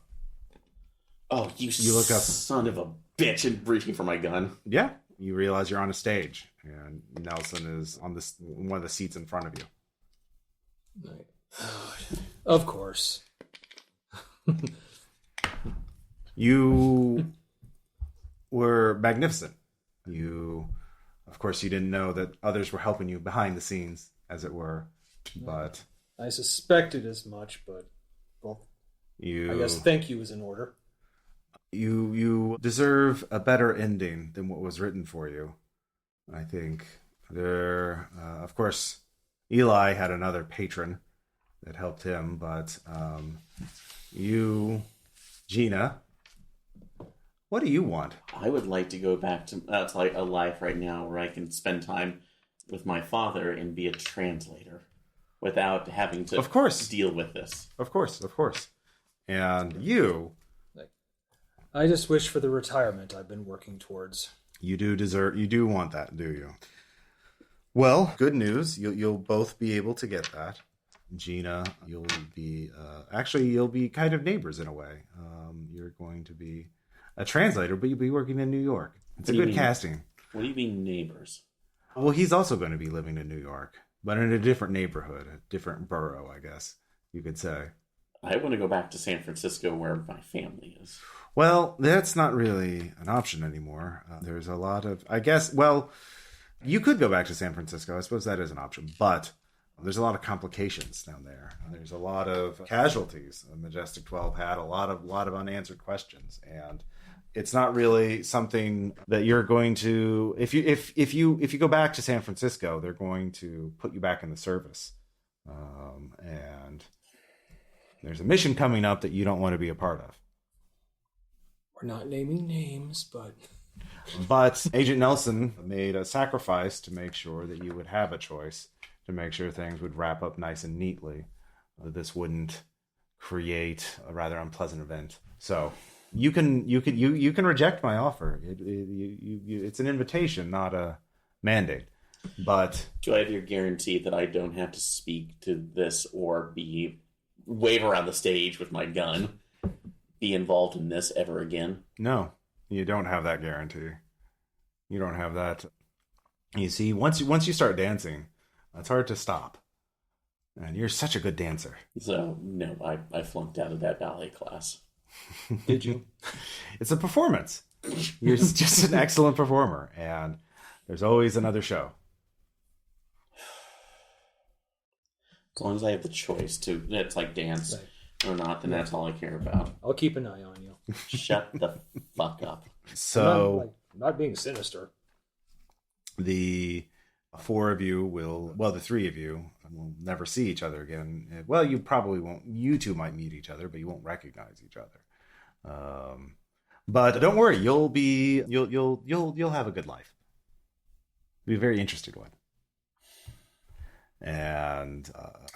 Oh, you look up. son of a bitch, and reaching for my gun. Yeah. You realize you're on a stage, and Nelson is on one of the seats in front of you. Of course. You were magnificent. Of course, you didn't know that others were helping you behind the scenes, as it were. But I suspected as much, but I guess thank you is in order. You deserve a better ending than what was written for you. I think of course, Eli had another patron that helped him, but Gina, what do you want? I would like to go back to a life right now where I can spend time with my father and be a translator without having to, of course, deal with this. Of course. And you... I just wish for the retirement I've been working towards. You do want that, do you? Well, good news. You'll both be able to get that. Gina, you'll be kind of neighbors in a way. You're going to be a translator, but you'll be working in New York. It's a good casting. What do you mean neighbors? Well, he's also going to be living in New York, but in a different neighborhood, a different borough, I guess you could say. I want to go back to San Francisco where my family is. Well, that's not really an option anymore. There's a lot of, you could go back to San Francisco. I suppose that is an option, but there's a lot of complications down there. There's a lot of casualties. Majestic 12 had a lot of unanswered questions, and it's not really something that you're going to. If you go back to San Francisco, they're going to put you back in the service, and there's a mission coming up that you don't want to be a part of. We're not naming names, But Agent Nelson made a sacrifice to make sure that you would have a choice, to make sure things would wrap up nice and neatly. This wouldn't create a rather unpleasant event. So you can reject my offer. It's an invitation, not a mandate. But do I have your guarantee that I don't have to speak to this or wave around the stage with my gun? Be involved in this ever again? No, you don't have that guarantee. You don't have that. You see, once you start dancing, it's hard to stop. And you're such a good dancer. So, no, I flunked out of that ballet class. Did you? It's a performance. You're just an excellent performer, and there's always another show. As long as I have the choice to, it's like dance. Right. Or not, then that's all I care about. I'll keep an eye on you. Shut the fuck up. So, I'm not being sinister. The four of you the three of you will never see each other again. Well, you probably won't. You two might meet each other, but you won't recognize each other. But don't worry, you'll have a good life. It'll be a very interesting one. And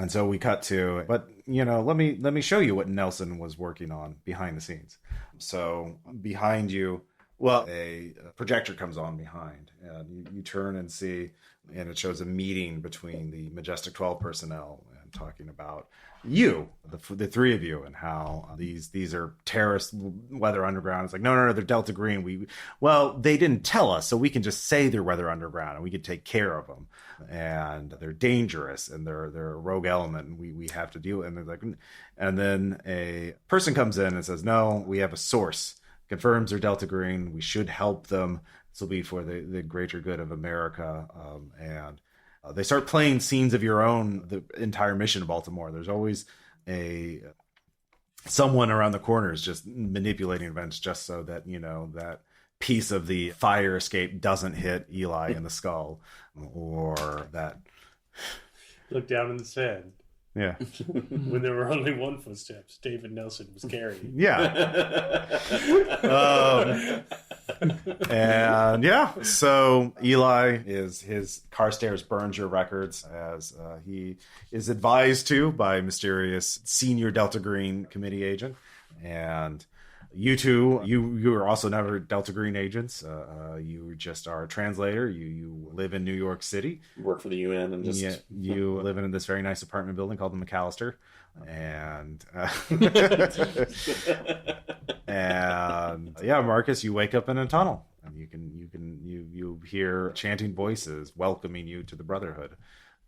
so we cut to, but let me show you what Nelson was working on behind the scenes. So behind you, a projector comes on behind, and you turn and see, and it shows a meeting between the Majestic 12 personnel and talking about you, the three of you, and how these are terrorist Weather Underground. It's like, no, they're Delta Green. Well, they didn't tell us, so we can just say they're Weather Underground, and we can take care of them. And they're dangerous, and they're a rogue element, and we have to deal with it. And they're like, and then a person comes in and says, no, we have a source, confirms they're Delta Green. We should help them. This will be for the greater good of America. And they start playing scenes of your own, the entire mission of Baltimore. There's always someone around the corners just manipulating events just so that, that piece of the fire escape doesn't hit Eli in the skull, or that... Look down in the sand. Yeah. When there were only one footsteps, David Nelson was carrying. Yeah. And yeah, so Eli his Carstairs burns your records, as he is advised to by mysterious senior Delta Green committee agent. And you two, you are also never Delta Green agents. You just are a translator. You live in New York City. Work for the UN and just... Yeah, you live in this very nice apartment building called the McAllister. And and yeah, Marcus, you wake up in a tunnel, and you hear chanting voices welcoming you to the Brotherhood,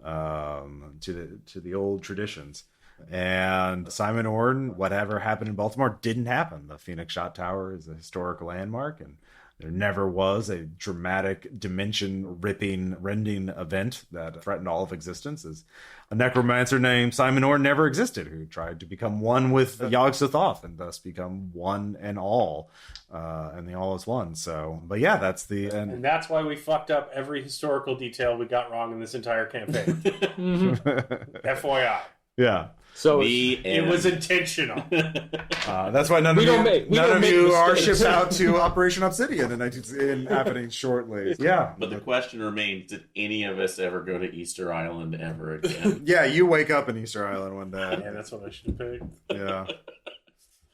to the old traditions. And Simon Orn, whatever happened in Baltimore didn't happen. The Phoenix Shot Tower is a historic landmark, and there never was a dramatic, dimension-ripping, rending event that threatened all of existence. As a necromancer named Simon Orn never existed, who tried to become one with Yog-Sothoth and thus become one and all, and the all is one. So, but yeah, that's the... And that's why we fucked up every historical detail we got wrong in this entire campaign. FYI. Yeah. So it was intentional. That's why none of you are shipped out to Operation Obsidian in happening shortly. Yeah. But the question remains, did any of us ever go to Easter Island ever again? Yeah, you wake up in Easter Island one day. Yeah, that's what I should have picked. Yeah.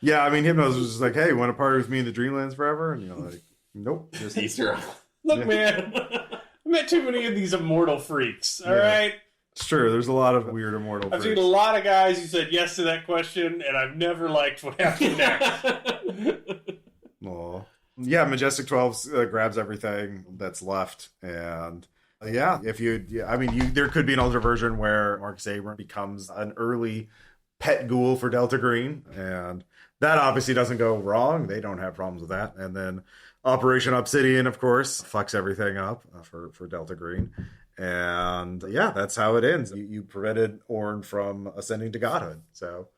Yeah, I mean, Hypnos was just like, hey, you want to party with me in the Dreamlands forever? And you're like, nope. Just Easter Island. Look, man, I met too many of these immortal freaks, all right? It's true. There's a lot of weird immortal I've freaks. seen a lot of guys who said yes to that question, and I've never liked what happened next. Aw. Yeah, Majestic 12 grabs everything that's left, and there could be an older version where Marcus Abram becomes an early pet ghoul for Delta Green, and that obviously doesn't go wrong. They don't have problems with that. And then Operation Obsidian, of course, fucks everything up for Delta Green. And yeah, that's how it ends. You prevented Orn from ascending to godhood. So,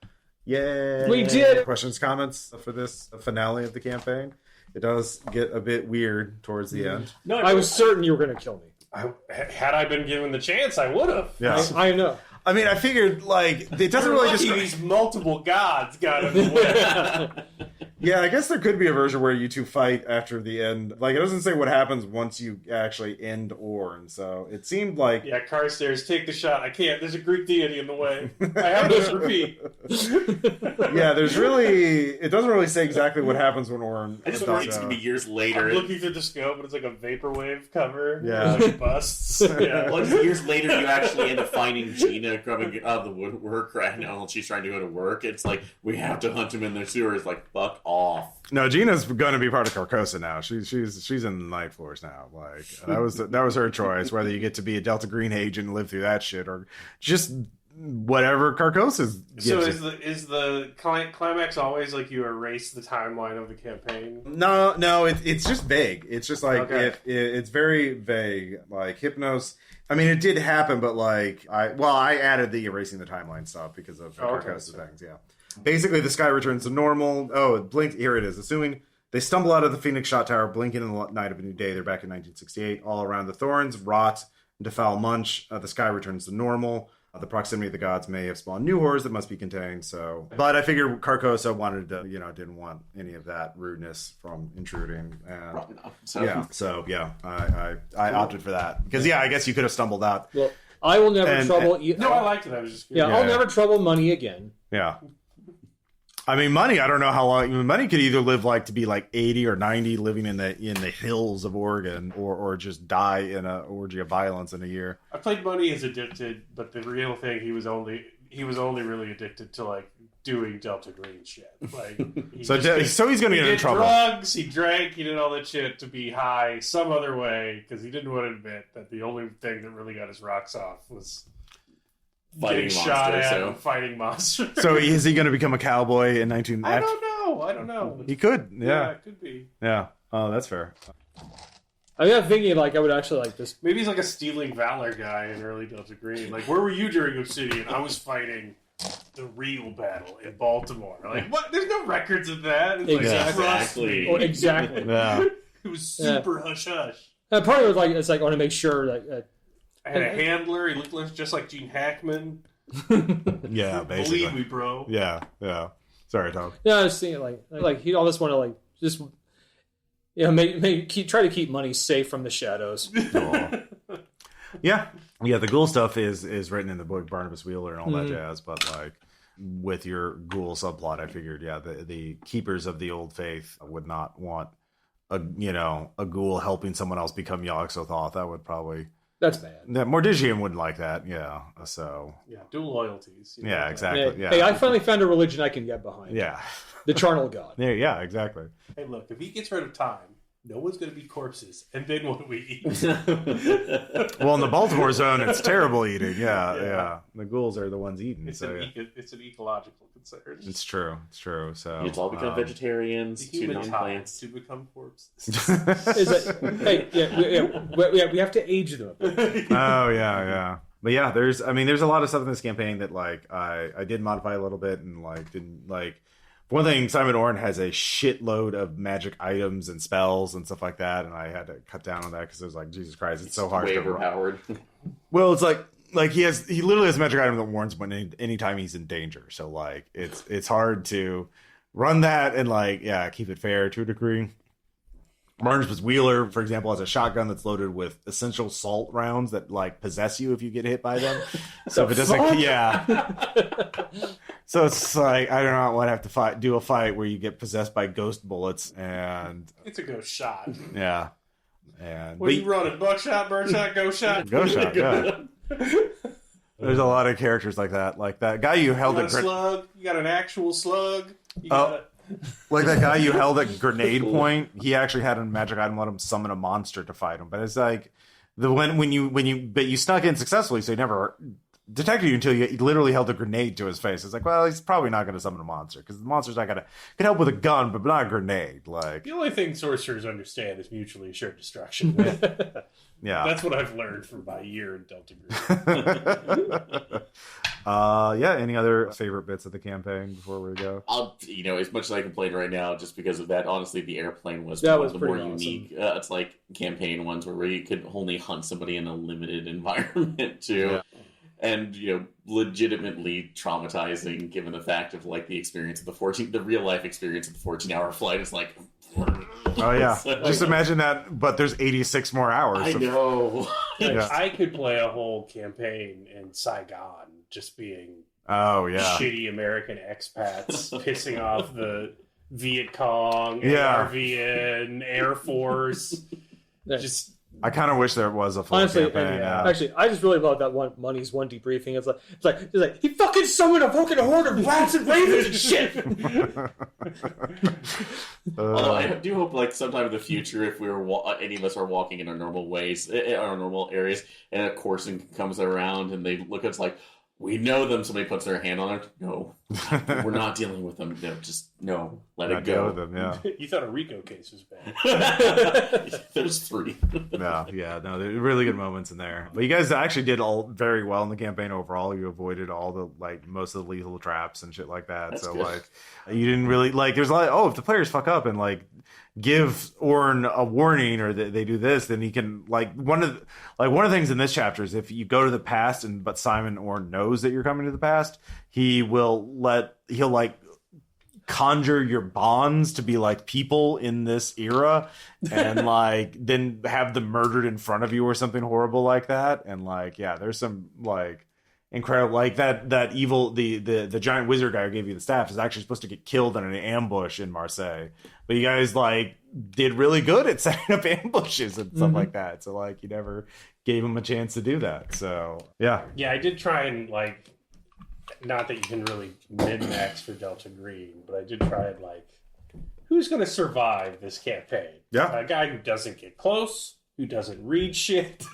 yay. We did. Questions, comments for this finale of the campaign? It does get a bit weird towards the end. No, I was certain you were going to kill me. Had I been given the chance, I would have. Yeah. I know. I mean, I figured, it doesn't really just... These multiple gods got in the way. Yeah, I guess there could be a version where you two fight after the end. It doesn't say what happens once you actually end Orn, so it seemed like... Yeah, Carstairs, take the shot. I can't. There's a Greek deity in the way. I have to repeat. Yeah, there's really... It doesn't really say exactly what happens when Orn... I just worry it's going to be years later. I'm looking through the scope, and it's like a vaporwave cover. Yeah. Like busts. Yeah. Well, years later, you actually end up finding Gina coming out of the woodwork right now, and she's trying to go to work. It's like, we have to hunt him in the sewers. Like, fuck off. No, Gina's going to be part of Carcosa now. She's in the Night Floors now. That was her choice, whether you get to be a Delta Green agent and live through that shit, or just whatever Carcosa gives So you. is the climax always like you erase the timeline of the campaign? No, it's just vague. It's just Okay. it's very vague. Like Hypnos. I mean, it did happen, but I added the erasing the timeline stuff because of Carcosa things. Yeah. Basically, the sky returns to normal. Oh, it blinked. Here it is. Assuming they stumble out of the Phoenix Shot Tower, blinking in the night of a new day. They're back in 1968. All around the thorns rot into foul munch. The sky returns to normal. The proximity of the gods may have spawned new horrors that must be contained. So, but I figured Carcosa wanted to, didn't want any of that rudeness from intruding. And I opted for that because I guess you could have stumbled out. Well, I will never trouble. No, I liked it. I was just I'll never trouble money again. Yeah. I mean, money. I don't know how long. Money could either live like to be like 80 or 90, living in the hills of Oregon, or just die in a orgy of violence in a year. I played Money as addicted, but the real thing, he was only really addicted to like doing Delta Green shit. Like, so he's going to get in trouble. Drugs, he drank, he did all that shit to be high some other way because he didn't want to admit that the only thing that really got his rocks off was fighting shot at and fighting monsters. So is he going to become a cowboy in 19? I don't know. He could. Yeah, it could be. Yeah. Oh, that's fair. I mean, I'm thinking like I would actually like this. Maybe he's like a Stealing Valor guy in early Delta Green. Like, where were you during Obsidian? I was fighting the real battle in Baltimore. Like, what? There's no records of that. It's Exactly. Like, Exactly. Yeah. It was super hush hush. And part of it was like, it's like I want to make sure that. I had a handler. He looked just like Gene Hackman. Yeah, basically. Believe me, bro. Yeah. Sorry, Tom. Yeah, I was thinking like he almost want to like just try to keep money safe from the shadows. Yeah. The ghoul stuff is written in the book Barnabas Wheeler and all that jazz, but like with your ghoul subplot, I figured the keepers of the old faith would not want a ghoul helping someone else become Yog-Sothoth. That would probably. That's bad. Yeah, Mordigium wouldn't like that. Yeah. So. Yeah, dual loyalties. Yeah, exactly. Yeah. Hey, I finally found a religion I can get behind. Yeah. The charnel god. Yeah, exactly. Hey, look, if he gets rid of time, no one's going to be corpses. And then what do we eat? Well, in the Baltimore zone, it's terrible eating. Yeah. The ghouls are the ones eating. It's an ecological concern. It's true. So it's all become vegetarians the to human non-plants to become corpses. We have to age them. Oh yeah. But yeah, there's a lot of stuff in this campaign that like I did modify a little bit and like didn't like. One thing, Simon Orn has a shitload of magic items and spells and stuff like that, and I had to cut down on that because it was like, Jesus Christ, it's so hard way to overpowered. Well, it's like he literally has a magic item that warns when anytime he's in danger. So like it's hard to run that and like keep it fair to a degree. Barnabas Wheeler, for example, has a shotgun that's loaded with essential salt rounds that like possess you if you get hit by them. So if it doesn't, So it's like I don't want to have to do a fight where you get possessed by ghost bullets, and it's a ghost shot. Yeah, and what are you running? Buckshot, birdshot, ghost shot, ghost shot. Yeah. There's a lot of characters like that. Like that guy you held a slug. You got an actual slug. Like that guy you held at grenade point, he actually had a magic item let him summon a monster to fight him. But it's like when you snuck in successfully, so he never detected you until you literally held a grenade to his face. It's like, well, he's probably not going to summon a monster because the monster's not going to can help with a gun, but not a grenade. Like the only thing sorcerers understand is mutually assured destruction. Yeah, that's what I've learned from my year in Delta Green. Any other favorite bits of the campaign before we go? As much as I complain right now, just because of that, honestly, the airplane was one of was the more awesome. unique. It's like campaign ones where you could only hunt somebody in a limited environment too. Yeah. And, legitimately traumatizing given the fact of like the experience of the real life experience of the 14-hour flight is like, oh yeah. Just imagine that, but there's 86 more hours. I know. I could play a whole campaign in Saigon just being shitty American expats pissing off the Viet Cong, ARVN, Air Force. I kind of wish there was a full campaign. Actually, I just really love that Money's one debriefing. It's like he fucking summoned a fucking horde of rats and ravens and shit. Although I do hope, like, sometime in the future, if we were any of us are walking in our normal ways, in our normal areas, and a Corson comes around and they look at us like, we know them. Somebody puts their hand on it. No, we're not dealing with them. No, let it go. With them, yeah. You thought a RICO case was bad. There's 3. No, there's really good moments in there. But you guys actually did all very well in the campaign overall. You avoided all the most of the lethal traps and shit like that. That's so good. You didn't really there's a lot. If the players fuck up and give Orn a warning or they do this, then he can one of the things in this chapter is if you go to the past but Simon Orn knows that you're coming to the past, he'll conjure your bonds to be like people in this era and then have them murdered in front of you or something horrible like that. And there's some incredible. Like that evil the giant wizard guy who gave you the staff is actually supposed to get killed in an ambush in Marseille, but you guys like did really good at setting up ambushes and stuff like that. So like you never gave him a chance to do that. So yeah, I did try and like, not that you can really min-max for Delta Green, but I did try and like, who's going to survive this campaign? Yeah. A guy who doesn't get close, who doesn't read shit,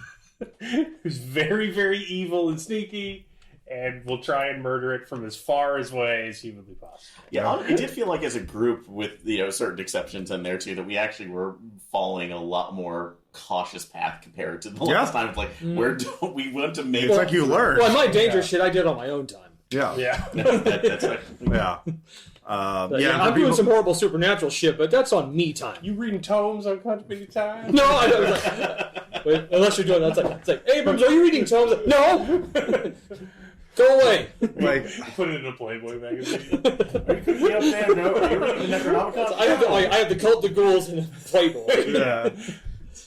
who's very, very evil and sneaky, and will try and murder it from as far away as humanly possible. Yeah, it did feel like as a group, with certain exceptions in there too, that we actually were following a lot more cautious path compared to the last time. It's like we went to make. It's like you learned. Well, my dangerous shit I did on my own time. Yeah. That's right. Yeah. I'm doing some horrible supernatural shit, but that's on me time. You reading tomes on contributed time? No, I don't. Like, wait, unless you're doing that, it's like, Abrams, are you reading tomes? No. Go away. Like Put it in a Playboy magazine. Are you cooking up there? No. Are you reading the Necronomicon? I have the Cult of Ghouls and Playboy. yeah.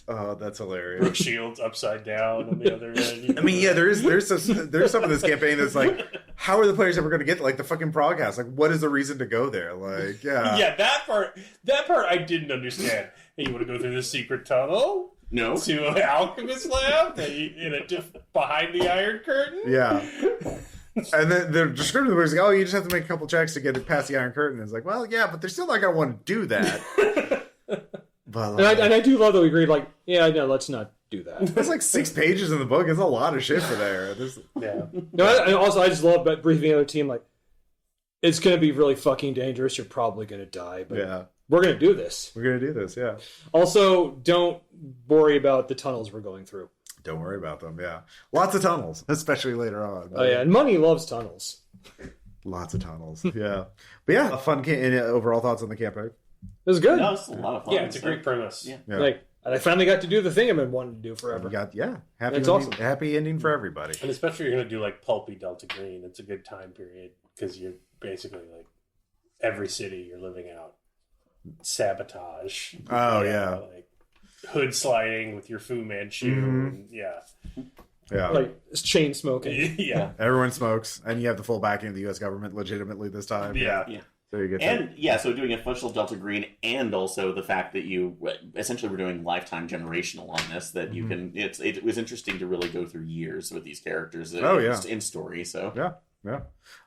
Oh, that's hilarious. Brooke Shields upside down on the other end. I mean, yeah, there's some of this campaign that's like, how are the players ever going to get to, like the fucking prog house? Like, what is the reason to go there? Like, yeah, Yeah, that part I didn't understand. Hey, you want to go through this secret tunnel? No. To an alchemist lab behind the Iron Curtain? yeah. And then the description was like, oh, you just have to make a couple checks to get it past the Iron Curtain. It's like, well, yeah, but they're still not going to want to do that. But like, And I do love that we agreed, like, yeah, no, let's not do that. there's like 6 pages in the book. It's a lot of shit for there. Yeah. No, and also I just love briefing the other team, like, it's going to be really fucking dangerous. You're probably going to die, but Yeah, we're going to do this. we're going to do this. Yeah. Also, don't worry about the tunnels we're going through. Don't worry about them. Yeah. Lots of tunnels, especially later on. Oh, yeah, and money loves tunnels. Lots of tunnels. Yeah. But yeah, fun overall thoughts on the campaign. It was good. No, it's a lot of fun. Yeah, it's a great premise. Yeah. Yeah. Like, and I finally got to do the thing I've been wanting to do forever. We got happy That's ending, awesome. happy ending for everybody. And especially if you're going to do like pulpy Delta Green, it's a good time period because you're basically like every city you're living out. Sabotage. Oh, You know, yeah. Like hood sliding with your Fu Manchu. And, yeah. Yeah. Like, it's chain smoking. Yeah. Everyone smokes, and you have the full backing of the U.S. government legitimately this time. Yeah. Yeah. So you get And yeah, so doing official Delta Green, and also the fact that you essentially were doing lifetime generational on this. That you can, it was interesting to really go through years with these characters. In story. So Yeah.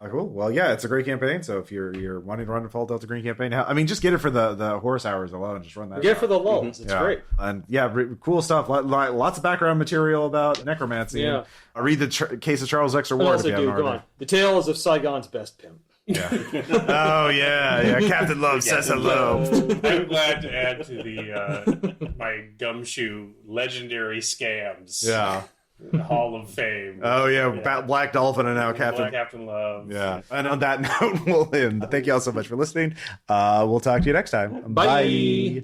Cool. Well, yeah, it's a great campaign. So if you're wanting to run the Fall Delta Green campaign, I mean, just get it for the horse hours alone. Just run that. Get it for the lulls. It's Yeah. great. And yeah, cool stuff. Lots of background material about necromancy. Yeah. And read the case of Charles Exer And Ward. also, if you dude, haven't come already. on. The Tales of Saigon's Best Pimp. Yeah. Oh yeah. Captain Love says hello. I'm glad to add to the my gumshoe legendary scams. Yeah. Hall of Fame. Oh yeah. Black Dolphin and now Captain. Captain Love. Yeah. And on that note, we'll end. Thank you all so much for listening. We'll talk to you next time. Bye.